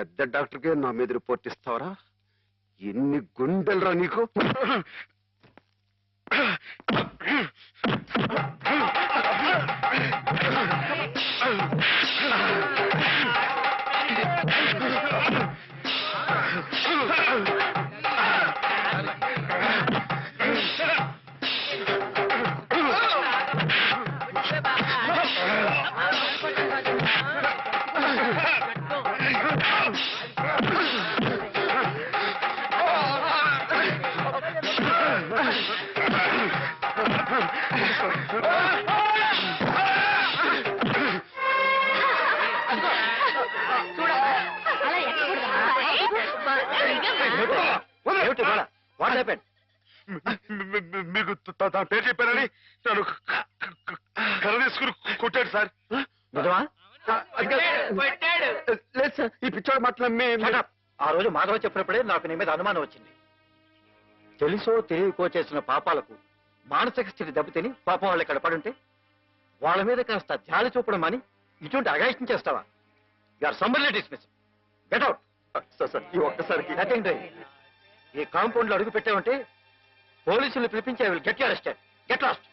పెద్ద డాక్టర్కే నా మీద రిపోర్ట్ ఇస్తావరా? ఎన్ని గుండెలరా నీకు? మీకు తన పేరు చెప్పారని నన్ను కర్ర తీసుకుని కొట్టాడు సార్. నిజమా? లేదు సార్, ఈ పిచ్చోడు మాట్లాడి ఆ రోజు మాధవ చెప్పినప్పుడే నాకు నీ మీద అనుమానం వచ్చింది. తెలుసో తెలియకో చేసిన పాపాలకు మానసిక స్థితి దెబ్బతిని పాపం వాళ్ళు ఇక్కడ పడుంటే వాళ్ళ మీద కాస్త జాలి చూపడం అని ఇటువంటి అగాయిత్యం చేస్తావా? You are summarily dismiss. Get out. Sir ఈ ఒక్కసారికి నథింగ్ డూయింగ్. ఈ కాంపౌండ్ లో అడుగు పెట్టావంటే పోలీసులు పిలిపించి I will get you arrested. Get lost.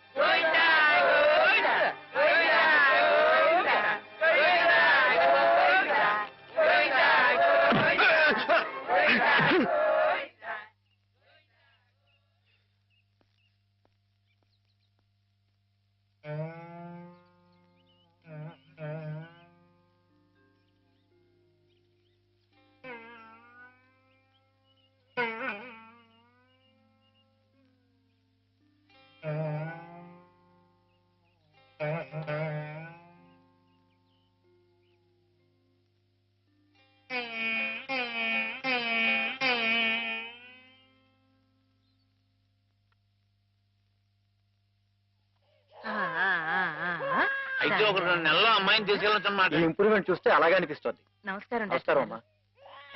అయితే ఒక 2 నెలల్లో అమ్మాయిని తీసుకెళ్ళొచ్చన్నమాట. ఈ ఇంప్రూవ్మెంట్ చూస్తే అలాగే అనిపిస్తుంది. నమస్కారం. నమస్కారం అమ్మా.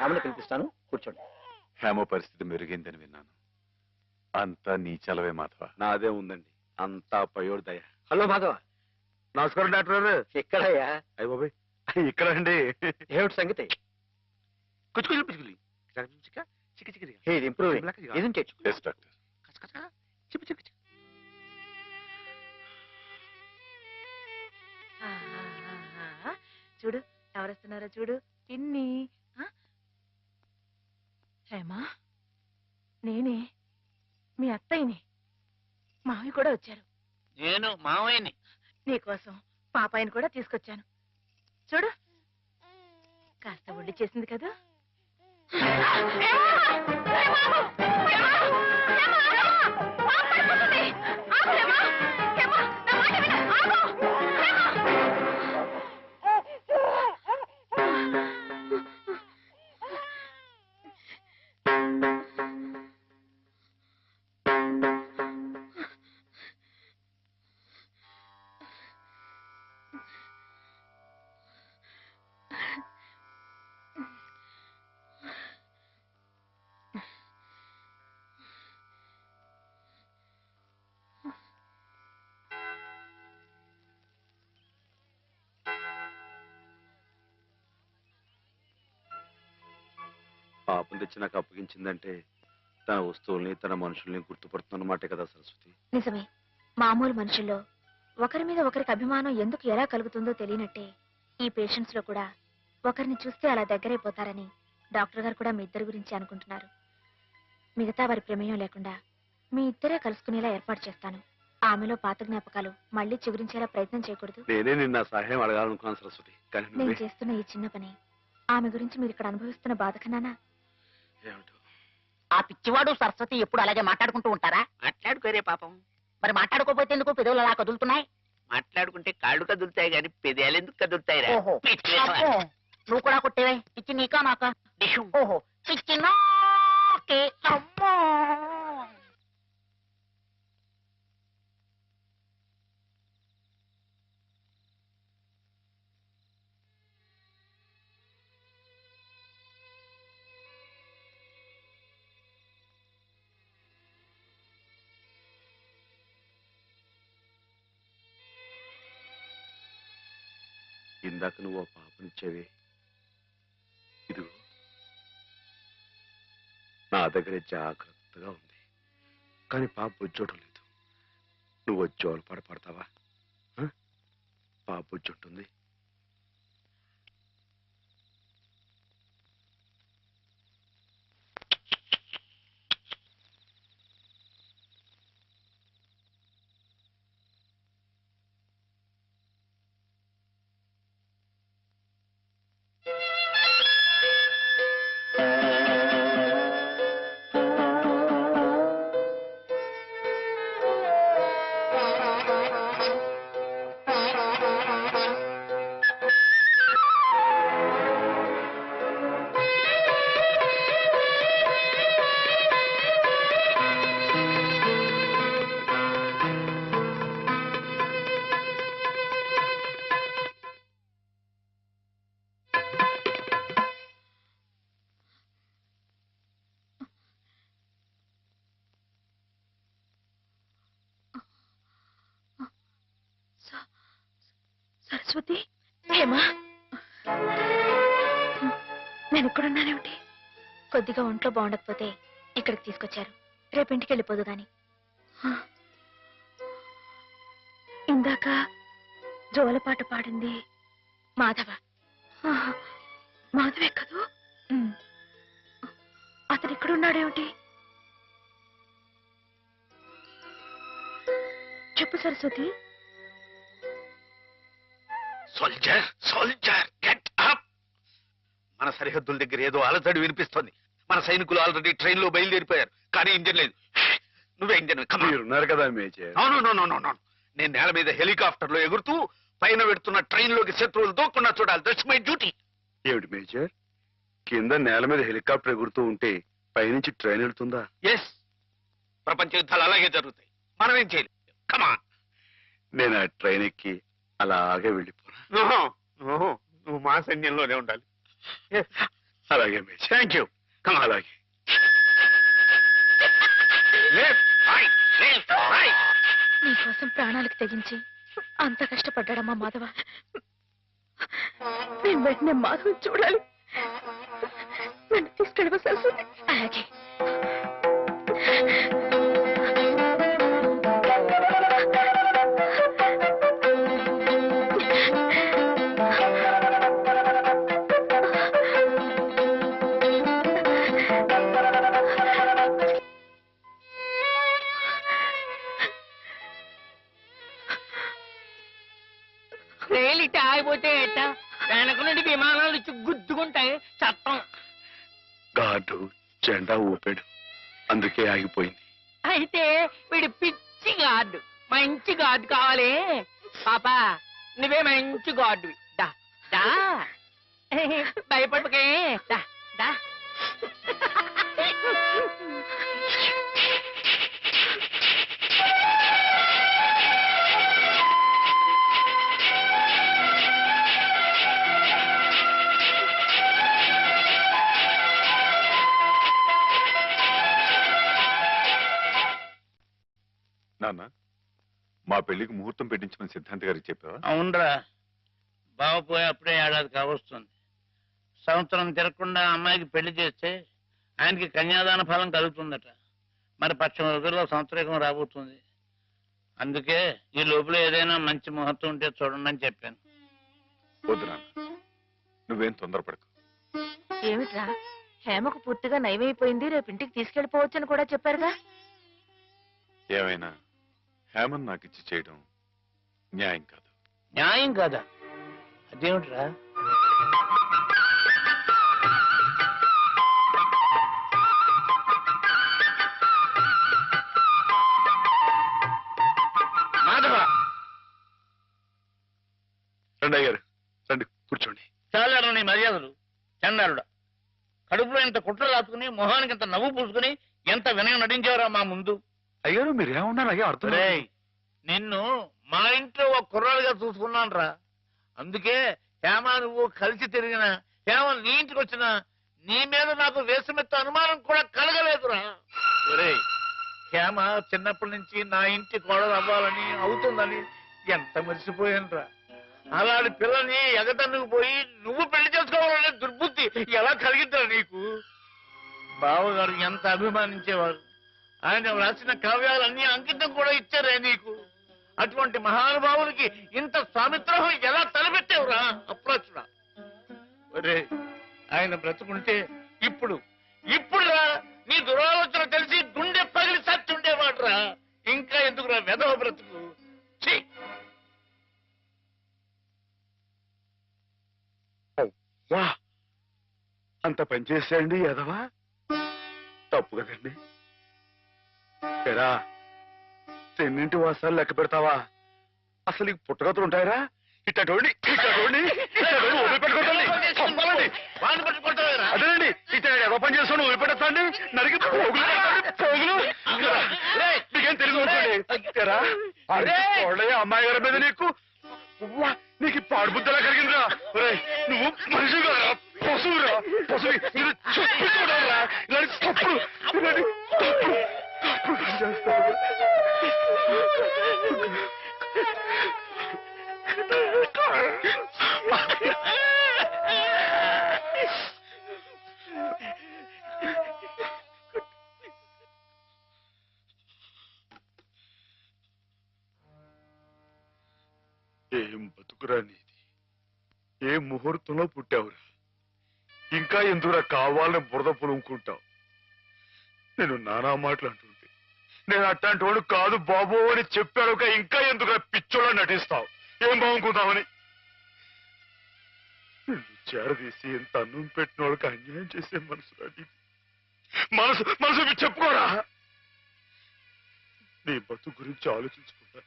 ఆమెను పిలిపిస్తాను, కూర్చోండి. హేమ పరిస్థితి మెరుగైందని విన్నాను. అంతా నీ చలవే మాధవ. నాదే ఉందండి, అంతా పయోడు దయ. హలో మాధవ. నమస్కారం డాక్టర్ గారు. ఎక్కడయ్యా? అయ్య బాబాయ్, ఇక్కడ అండి. ఏమిటి సంగతి? Improving isn't it? Yes, doctor. చూడు ఎవరొస్తున్నారో చూడు. పిన్ని. హేమా, నేనే మీ అత్తయ్యని. మావి కూడా వచ్చారు. నేను మావయ్యని. నీకోసం పాపాయిని కూడా తీసుకొచ్చాను. చూడు, కాస్త ఒళ్ళు చేసింది కదా. పాపం తెచ్చి నాకు అప్పగించిందంటే తన వస్తువుల్ని తన మనుషుల్ని గుర్తుపడుతున్నమాటే కదా సరస్వతి. నిజమే. మామూలు మనుషుల్లో ఒకరి మీద ఒకరికి అభిమానం ఎందుకు ఎలా కలుగుతుందో తెలియనట్టే ఈ పేషెంట్స్ లో కూడా ఒకరిని చూస్తే అలా దగ్గరైపోతారని డాక్టర్ గారు కూడా మీ ఇద్దరి గురించి అనుకుంటున్నారు. మిగతా వారి ప్రమేయం లేకుండా మీ ఇద్దరే కలుసుకునేలా ఏర్పాటు చేస్తాను. ఆమెలో పాత జ్ఞాపకాలు మళ్ళీ చిగురించేలా ప్రయత్నం చేయకూడదు. నేనే నిన్న సహాయం అడగాలనుకున్నాను సరస్వతి, కానీ నేను చేస్తున్న ఈ చిన్న పని ఆమె గురించి మీరు ఇక్కడ అనుభవిస్తున్న బాధ కన్నానా? ఆ పిచ్చివాడు సరస్వతి ఎప్పుడు అలాగే మాట్లాడుకుంటూ ఉంటారా? మాట్లాడుకోరే పాపం. మరి మాట్లాడుకోపోతే ఎందుకు పెదవులు అలా కదులుతున్నాయి? మాట్లాడుకుంటే కాళ్ళు కదులుతాయి గాని పెదాలు ఎందుకు కదులుతాయి? నువ్వు కూడా కొట్టేవే. పిచ్చి నీకా నాకా? ఓహో, పిచ్చి నాకే. అమ్మో, ఇందాక నువ్వు ఆ పాపనిచ్చేవే, ఇదిగో నా దగ్గరే జాగ్రత్తగా ఉంది. కానీ పాప బుజ్జోటం లేదు. నువ్వు వచ్చి పడతావా? పాప బుజ్జుంటుంది. సరస్వతి, హేమా, నేను ఇక్కడున్నానేమిటి? కొద్దిగా ఒంట్లో బాగుండకపోతే ఇక్కడికి తీసుకొచ్చారు. రేపు ఇంటికి వెళ్ళిపోదు గాని. ఇందాక జోలపాట పాడింది మాధవ. మాధవే కదూ? అతను ఇక్కడున్నాడేమిటి? చెప్పు Saraswati. Soldier, soldier, get up! మన సరిహద్దుల దగ్గర ఏదో అలజడి వినిపిస్తోంది. మన సైనికులు ఆల్రెడీ ట్రైన్ లో బయలుదేరిపోయారు, కానీ ఇంజన్ లేదు. నువ్వే ఇంజన్. మీరున్నారు కదా మేజర్. నేను నేల మీద హెలికాప్టర్ లో ఎగురుతూ పైన పెడుతున్న ట్రైన్ లోకి శత్రువులు దూకుండా చూడాలి. That's my duty. ఏమిటి మేజర్, కింద నేల మీద హెలికాప్టర్ ఎగురుతూ ఉంటే పైనుంచి ట్రైన్ వెళ్తుందా? ఎస్, ప్రపంచ యుద్ధాలు అలాగే జరుగుతాయి. మనం ఏం చేయలేదు. కమాన్. నేను ఆ ట్రైన్ ఎక్కి అలాగే వెళ్ళిపోనా? నువ్వు మా సైన్యంలోనే ఉండాలి. అలాగే మేజర్. Thank you. కమాన్. అలాగే. నీకోసం ప్రాణాలకు తెగించి అంత కష్టపడ్డాడమ్మా మాధవ. నేను వెంటనే మాధవ చూడాలి. నన్ను తీసుకెళ్ళవ సరస్వతి? అలాగే. రైలు ఇట్ట ఆగిపోతే ఎట్ట? వెనక నుండి విమానాలు ఇచ్చి గుద్దుకుంటాయి. చట్టం. గార్డు జెండా ఊపాడు, అందుకే ఆగిపోయింది. అయితే వీడు పిచ్చి గార్డు. మంచి గార్డు కావాలి. పాపా, నువ్వే మంచి గార్డువి. దా దా, భయపడకే. దా దా. నాన్న, మా పెళ్లికి ముహూర్తం పెట్టించమని సిద్ధాంత్ గారికి చెప్పావా? అవునరా, బావ పోయి అప్పుడే ఏడాది కావస్తుంది. సంవత్సరం తిరగకుండా అమ్మాయికి పెళ్లి చేస్తే ఆయనకి కన్యాదాన ఫలం కలుగుతుందట. మరి పక్షం రోజుల్లో సంవత్సరం రాబోతుంది. అందుకే ఈ లోపల ఏదైనా మంచి ముహూర్తం ఉంటే చూడండి అని చెప్పాను. వద్దు నాన్న, నువ్వేం తొందరపడకు. ఏమిట్రా, హేమకు పూర్తిగా నయమైపోయింది, రేపు ఇంటికి తీసుకెళ్లిపోవచ్చని కూడా చెప్పారుగా. ఏమైనా హేమన్ నాకు ఇచ్చి చేయడం న్యాయం కాదు. న్యాయం కాదా? అదేమిట్రా? మాధవ, రండి అయ్యారు, రండి కూర్చోండి. చాలారా నీ మర్యాదలు. చండాలుడా, కడుపులో ఇంత కుట్ర రాసుకుని మొహానికి ఇంత నవ్వు పూసుకుని ఎంత వినయం నటించేవరా మా ముందు. అయ్యారు మీరేమన్నారు? అయ్యో అర్థం. నిన్ను మా ఇంట్లో ఒక కుర్రాలుగా చూసుకున్నాను రా. అందుకే హేమ నువ్వు కలిసి తిరిగిన, హేమ నీ ఇంటికి వచ్చినా నీ మీద నాకు వేసమెత్త అనుమానం కూడా కలగలేదురా. హేమ చిన్నప్పటి నుంచి నా ఇంటి కోడలు అవ్వాలని, అవుతుందని ఎంత మర్చిపోయాను రా. అలాంటి పిల్లని ఎగటన్నుకు పోయి నువ్వు పెళ్లి చేసుకోవాలనే దుర్బుద్ధి ఎలా కలిగిందిరా నీకు? బావగారు ఎంత అభిమానించేవారు. ఆయన వ్రాసిన కావ్యాలన్నీ అంకితం కూడా ఇచ్చారే నీకు. అటువంటి మహానుభావునికి ఇంత స్వామిత్రోహం ఎలా తలపెట్టావురా అప్రాచుడా? ఒరే, ఆయన బ్రతుకుంటే ఇప్పుడు నీ దురాలోచన తెలిసి గుండె పగిలి సచ్చుండేవాడురా. ఇంకా ఎందుకురా వెధవ బ్రతుకు? ఛీ! వా, అంత పనిచేసాయండి ఎదవా? తప్పు కదండి. ఎరా, తెన్నింటి వాసాలు లెక్క పెడతావా? అసలు నీకు పుట్టగతులు ఉంటాయరా? ఇట్టండి అదేనండి, ఇట్ట ఎవ పని చేస్తాను వదిలిపెడతాండి. నరికి పోగులు నీకేం తెలుగు అమ్మాయి గారి మీద నీకు పాడుబుద్ధలా కలిగిందిరా. నువ్వు మనిషి కదా, పశువురా, పశువు. చెప్పుకోరా ఇలాంటి తప్పుడు చేస్తావు. ఏం బతుకురా నీది? ఏ ముహూర్తంలో పుట్టావురా? ఇంకా ఎందుకురా కావాలని బురద పులుముకుంటావు? నేను నానా మాటలు అంటుంటే నేను అట్లాంటి వాడు కాదు బాబు అని చెప్పాడు. ఇంకా ఎందుకురా పిచ్చోళ్ళ నటిస్తావు? ఏం బాగుంకుందామని నిన్ను చేరదీసి ఎంత అన్నం పెట్టిన వాళ్ళకి అన్యాయం చేసే మనసురా నీది. మనసు చెప్పుకోరా. నీ బతుకు గురించి ఆలోచించుకుంటా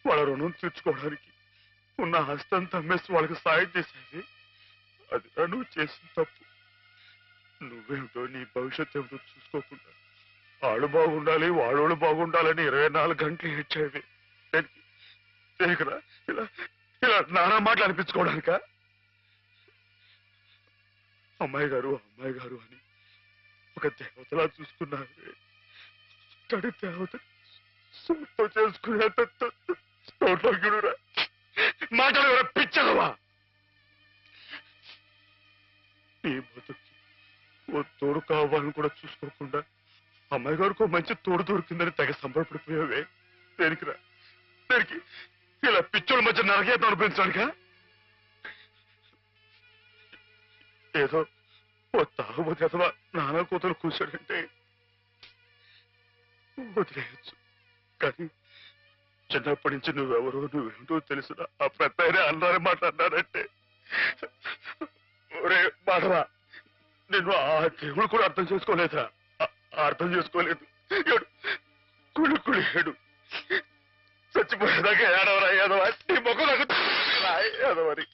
వాళ్ళ రుణం తీర్చుకోవడానికి ఉన్న హస్తంతా అమ్మేసి వాళ్ళకి సాయం చేసేది. అది నువ్వు చేసిన తప్పు. నువ్వేమిటో నీ భవిష్యత్తు ఏమిటో చూసుకోకుండా వాడు బాగుండాలి వాడోళ్ళు బాగుండాలని 24 గంటలు ఏడ్చేవి. ఇలా నానా మాటలు అనిపించుకోవడానిక? అమ్మాయి గారు అని ఒక దేవతలా చూసుకున్నారే. తడి దేవత సొంతం చేసుకునేంత తోటలోకిడురా. మాటలు ఎవరో పిచ్చలవా? నీ బతుకి ఓ తోడు కావాలని కూడా చూసుకోకుండా అమ్మాయి గారికి మంచి తోడు దొరికిందని తెగ సంబరపడిపోయావే. దేనికిరా? దేనికి? ఇలా పిచ్చోళ్ళ మధ్య నరకేతం అనిపించడానికా? ఏదో ఓ తాగుబోతే అథవా నానా కూతురు కూర్చోడంటే వదిలేయచ్చు. కానీ చిన్నప్పటి నుంచి నువ్వెవరో నువ్వేంటో తెలిసిన ఆ పెద్ద అన్నారే మాట్లాడినారంటే ఒరే మాధవా, నేను ఆ దేవుడు కూడా అర్థం చేసుకోలేదా? అర్థం చేసుకోలేదు. కుళ్ళు చచ్చిపోయేదాకా ఏడవరా ఏదవా? నీ మొక్క నాకు ఏదవని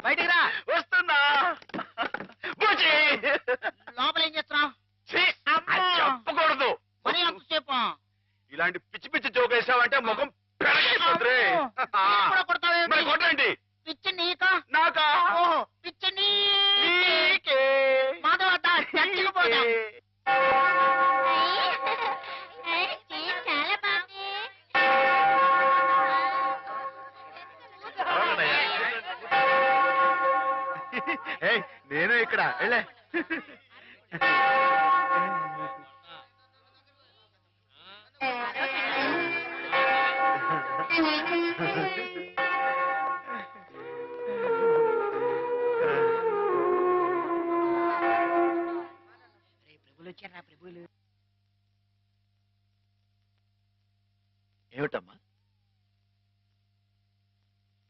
బయటికి రా. వస్తున్నా. లోపల ఏం చేస్తున్నావు? చెప్పకూడదు. మరి అంతసేపు ఇలాంటి పిచ్చి పిచ్చి జోకేసావంటే ముఖం పెరగైపోతుంది. కొట్టండి. పిచ్చి నీకా నాకా? ఓహో, పిచ్చి నీకే. మాధవ చచ్చిపోతా. నేను ఇక్కడ వెళ్ళే. ప్రభులు వచ్చారా? ప్రభులు ఏమిటమ్మా?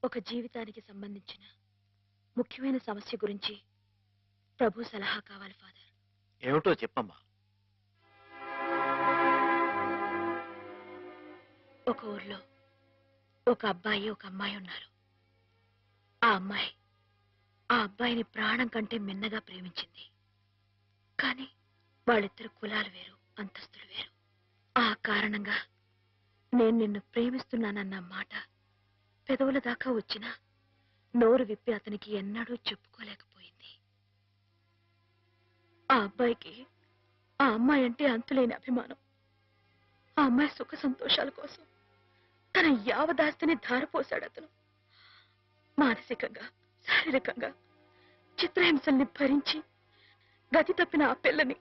ఒక జీవితానికి సంబంధించిన ముఖ్యమైన సమస్య గురించి ప్రభు సలహా కావాలి ఫాదర్. ఏమిటో చెప్పమ్మా. ఒక ఊర్లో ఒక అబ్బాయి ఒక అమ్మాయి ఉన్నారు. ఆ అమ్మాయి ఆ అబ్బాయిని ప్రాణం కంటే మిన్నగా ప్రేమించింది. కానీ వాళ్ళిద్దరు కులాలు వేరు, అంతస్తులు వేరు. ఆ కారణంగా నేను నిన్ను ప్రేమిస్తున్నానన్న మాట పెదవుల దాకా వచ్చినా నోరు విప్పి అతనికి ఎన్నడూ చెప్పుకోలేకపోయింది. ఆ అబ్బాయికి ఆ అమ్మాయి అంటే అంతులేని అభిమానం. ఆ అమ్మాయి సుఖ సంతోషాల కోసం తన యావదాస్తిని ధారపోశాడు అతను. మానసికంగా శారీరకంగా చిత్రహింసల్ని భరించి గతి తప్పిన ఆ పిల్లని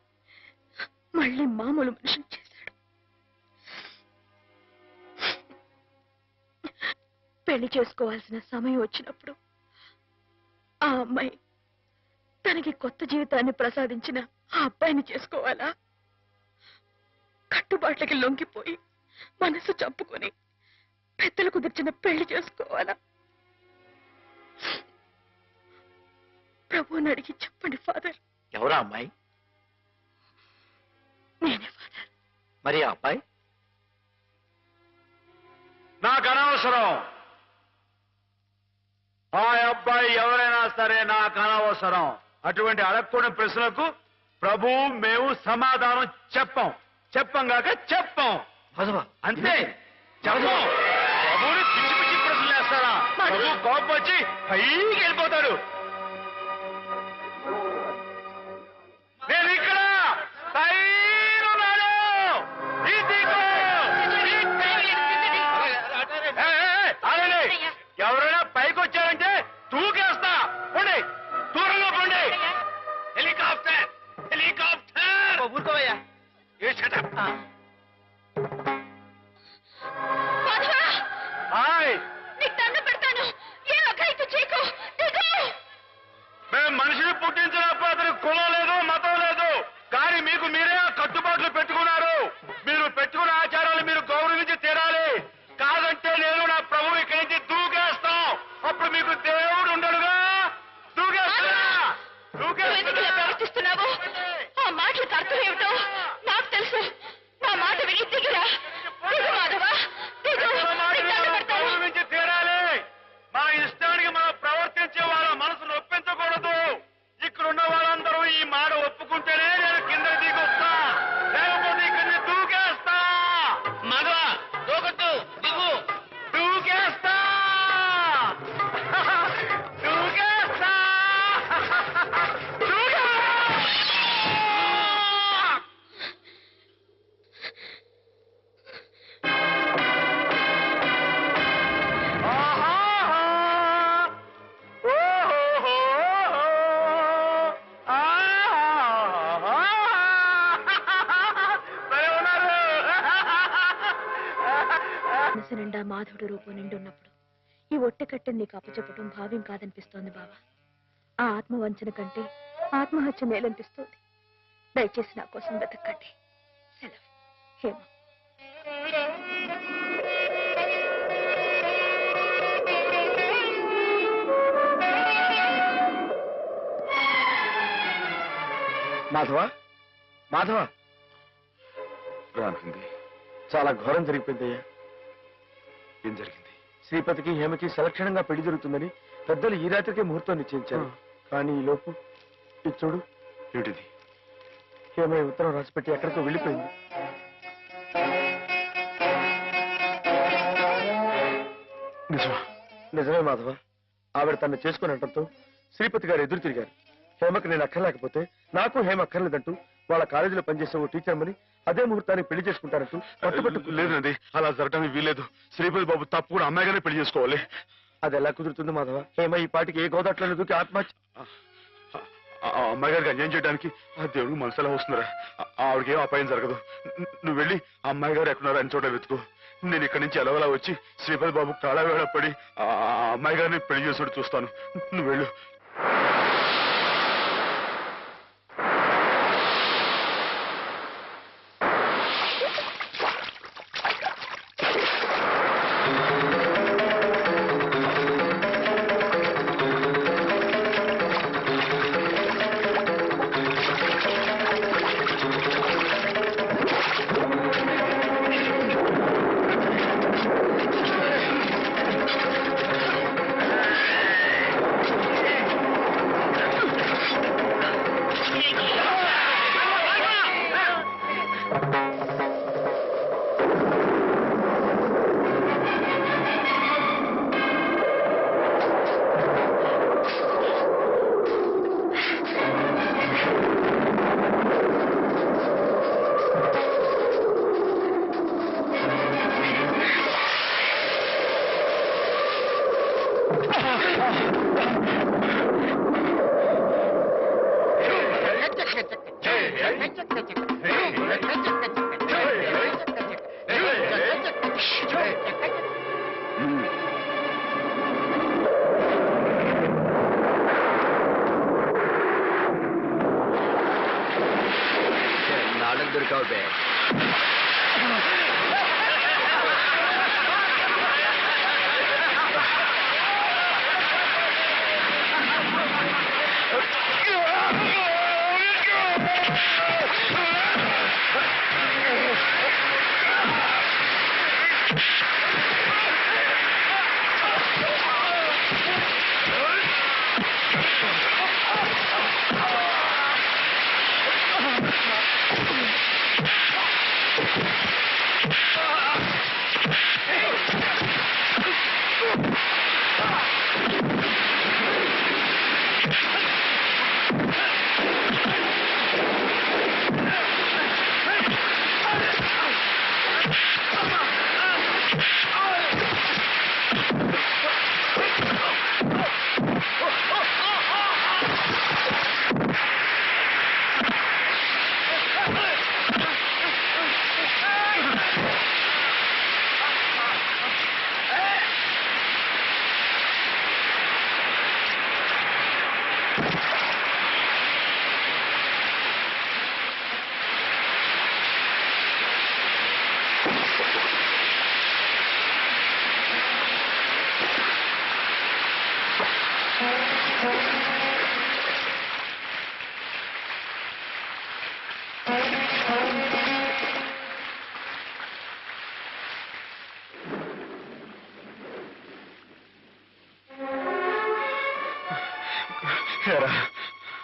మళ్ళీ మామూలు మనిషిని చేశాడు. పెళ్లి చేసుకోవాల్సిన సమయం వచ్చినప్పుడు ఆ అమ్మాయి తనకి కొత్త జీవితాన్ని ప్రసాదించిన ఆ అబ్బాయిని చేసుకోవాలా? కట్టుబాట్లకి లొంగిపోయి మనసు చంపుకొని పెద్దలు కుదిర్చిన పెళ్లి చేసుకోవాలా? ప్రభువుని అడిగి చెప్పండి ఫాదర్. ఎవరా అమ్మాయి? నేనే ఫాదర్. మరి ఆ అబ్బాయి? నాకు అనవసరం. ఆ అబ్బాయి ఎవరైనా సరే నాకు అనవసరం. అటువంటి అడగకూడని ప్రశ్నలకు ప్రభు మేము సమాధానం చెప్పంగాక చెప్పం. అంతే చెప్పం. ప్రభుని పిచ్చి పిచ్చి ప్రశ్నలు వేస్తారా? ప్రభు కోపం వచ్చి పైకి వెళ్ళిపోతాడు. నేను ఇక్కడ పైనున్నాను. ఎవరైనా పైకి వచ్చారంటే తూకేస్తా. పోండి, దూరంగా పోండి. Helicopter helicopter. ఊరుకోవయ్యా. మేము మనిషిని పుట్టించినప్పుడు అతనికి కులం లేదు, మతం లేదు. కానీ మీకు మీరే కట్టుబాట్లు పెట్టుకున్నారు. మీరు పెట్టుకున్న ఆచారాలు మీరు గౌరవించి తీరాలి. కాదంటే నేను నా ప్రభు ఇక్కడి నుంచి దూకేస్తాం. అప్పుడు మీకు దేవుడు ఉండడుగా. ప్రవర్తిస్తున్నావు. ఆ మాటలకు అర్థం ఏమిటో నాకు తెలుసు. నా మాట విని దిగిరా. గౌరవించి తీరాలి. మన ఇష్టానికి మనం ప్రవర్తించే వాళ్ళ మనసు నొప్పించకూడదు. ఇక్కడున్న వాళ్ళందరూ ఈ మాట ఒప్పుకుంటేనే నేను కింద దిగొస్తా. లేకపోతే ఇక్కడిని దూకేస్తా. మాధవ దూకొద్దు, దిగు. దూకేస్తా. దూకేస్తా. మనసు నిండా మాధవుడు రూపం నిండి ఉన్నప్పుడు ఈ ఒట్టె కట్టెని నీకు అప్పచెప్పటం భావ్యం కాదనిపిస్తోంది బావా. ఆ ఆత్మవంచన కంటే ఆత్మహత్య మేలనిపిస్తోంది. దయచేసి నా కోసం వెతకండి. సెలవు. హేమ. మాధవ, మాధవ, రానుంది. చాలా ఘోరం జరిగిపోయిందయ్యా. ఏం జరిగింది? శ్రీపతికి హేమకి సలక్షణంగా పెళ్లి జరుగుతుందని పెద్దలు ఈ రాత్రికే ముహూర్తం నిశ్చయించారు. కానీ ఈ లోపు ఇది చూడు. ఏమిటిది? హేమ ఈ ఉత్తరం రాసిపెట్టి ఎక్కడికో వెళ్ళిపోయింది. నిజమే మాధవ. ఆవిడ తను చేసుకుని అనడంతో శ్రీపతి గారు ఎదురు తిరిగారు. హేమకి నేను అక్కర్లేకపోతే నాకు హేమ అక్కర్లేదంటూ వాళ్ళ కాలేజీలో పనిచేసే ఓ టీచర్మని అదే ముహూర్తాన్ని పెళ్లి చేసుకుంటారంటూ పట్టుబట్టు. లేదండి, అలా జరగడానికి వీలేదు. శ్రీపతి బాబు తప్పు కూడా అమ్మాయిగానే పెళ్లి చేసుకోవాలి. అది ఎలా కుదురుతుంది మాధవ? హేమ ఈ పాటికి ఏ గోదాట్లను దూకి ఆత్మహత్య. ఆ అమ్మాయి గారికి అన్యాయం చేయడానికి ఆ దేవుడికి మనసు ఎలా వస్తున్నారా? ఆవిడకి ఏం అపాయం జరగదు. నువ్వు వెళ్ళి ఆ అమ్మాయి గారు ఎక్కడున్నారో అని చోట వెతుకు. నేను ఇక్కడి నుంచి ఎలవలా వచ్చి శ్రీపతి బాబు కాళవేళ పడి ఆ అమ్మాయి గారిని పెళ్లి చేసుకుంటూ చూస్తాను. నువ్వు వెళ్ళు. నాలుగు దొరికావు బే.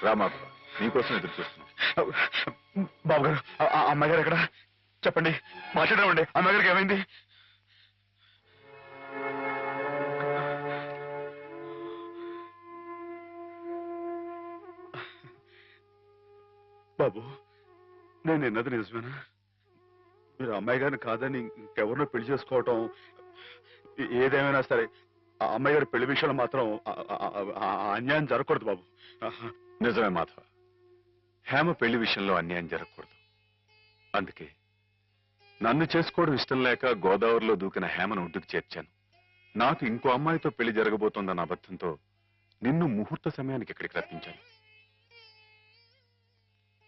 రామా, నీకోసం ఎదురు చూస్తున్నాం. బాబు గారు, అమ్మాయి గారు ఎక్కడ? చెప్పండి, మాట్లాడమండి. అమ్మాయి గారికి ఏమైంది? బాబు, నేను విన్నది నిజమేనా? మీరు అమ్మాయి గారిని కాదని ఇంకెవరినో పెళ్లి చేసుకోవటం, ఏదేమైనా సరే ఆ అమ్మాయి గారి పెళ్లి విషయంలో మాత్రం అన్యాయం జరగకూడదు బాబు. నిజమే మాధవ, హేమ పెళ్లి విషయంలో అన్యాయం జరగకూడదు. అందుకే నన్ను చేసుకోవడం ఇష్టం లేక గోదావరిలో దూకిన హేమను ఒడ్డుకు చేర్చాను. నాకు ఇంకో అమ్మాయితో పెళ్లి జరగబోతోందన్న అబద్ధంతో నిన్ను ముహూర్త సమయానికి ఇక్కడికి రప్పించాను.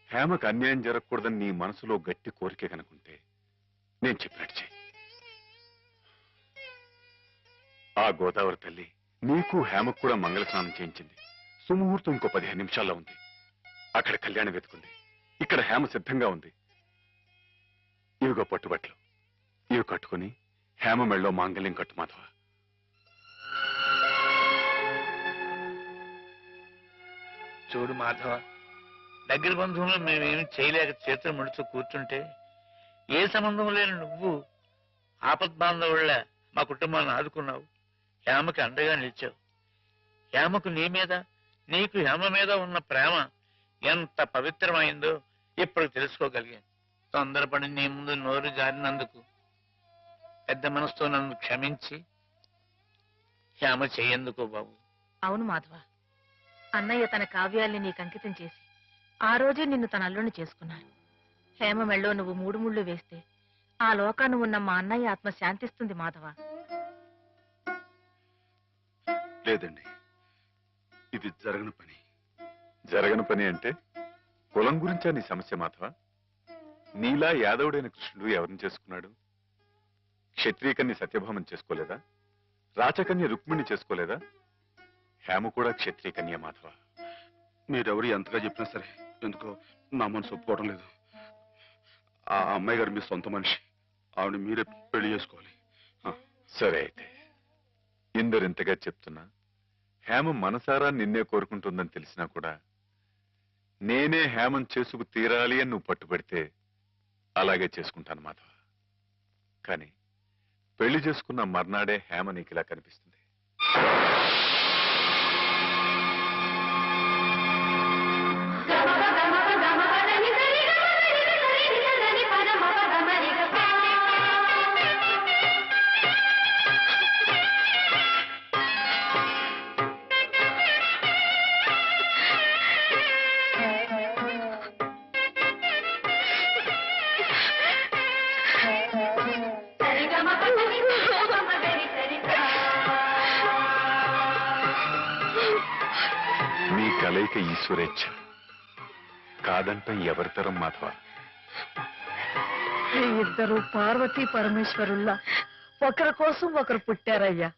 హేమకు అన్యాయం జరగకూడదని నీ మనసులో గట్టి కోరికే కనుకుంటే నేను చెప్పినట్టు చెయ్యి. ఆ గోదావరి తల్లి నీకు హేమకు కూడా మంగళ స్నానం చేయించింది. సుముహూర్తం ఇంకో 15 నిమిషాల్లో ఉంది. అక్కడ కళ్యాణం వెతుకుంది, ఇక్కడ హేమ సిద్ధంగా ఉంది. ఇవిగో పట్టుబట్లు, ఇవి కట్టుకుని హేమ మెళ్ళలో మాంగళ్యం కట్టు మాధవ. చూడు మాధవ, దగ్గర బంధువులు మేమేమి చేయలేక చేతులు ముడుచు కూర్చుంటే ఏ సంబంధం లేని నువ్వు ఆపద్బాంధవుళ్ళ మా కుటుంబాన్ని ఆదుకున్నావు. హేమకి అండగా నిలిచావు. హేమకు నీ మీద, నీకు హేమ మీద ఉన్న ప్రేమ ఎంత పవిత్రమైందో ఇప్పుడు తెలుసుకోగలిగాను. తొందరపడి నీ ముందు నోరు జారినందుకు పెద్ద మనసుతో నన్ను క్షమించి హేమ చెయ్యేందుకు బాబు. అవును మాధవ, అన్నయ్య తన కావ్యాల్ని నీకు అంకితం చేసి ఆ రోజే నిన్ను తన అల్లుని చేసుకున్నారు. హేమ మెళ్ళో నువ్వు 3 ముళ్ళు వేస్తే ఆ లోకాన్ని ఉన్న మా అన్నయ్య ఆత్మ శాంతిస్తుంది మాధవ. లేదండి, ఇది జరగని పని. జరగని పని అంటే కులం గురించా నీ సమస్య మాధవ? నీలా యాదవుడైన కృష్ణుడు ఎవరిని చేసుకున్నాడు? క్షత్రియకన్య సత్యభామని చేసుకోలేదా? రాచకన్య రుక్మిణి చేసుకోలేదా? హేమ కూడా క్షత్రియకన్య మాధవ. మీరెవరు ఎంతగా చెప్పినా సరే ఎందుకో నా మనసు ఒప్పుకోవడం లేదు. ఆ అమ్మాయి గారు మీ సొంత మనిషి, ఆవిడ మీరే పెళ్లి చేసుకోవాలి. సరే అయితే, ఇందరింతగా చెప్తున్నా హేమ మనసారా నిన్నే కోరుకుంటుందని తెలిసినా కూడా నేనే హేమం చేసుకు తీరాలి అని నువ్వు పట్టుబడితే అలాగే చేసుకుంటాను మాధవ. కానీ పెళ్లి చేసుకున్న మర్నాడే హేమ నీకు ఇలా కనిపిస్తుంది. కలయిక ఈశ్వరేచ్ఛ, కాదంటే ఎవరితరం మాధవ. ఇద్దరు పార్వతీ పరమేశ్వరుల్లా ఒకరి కోసం ఒకరు పుట్టారయ్యా.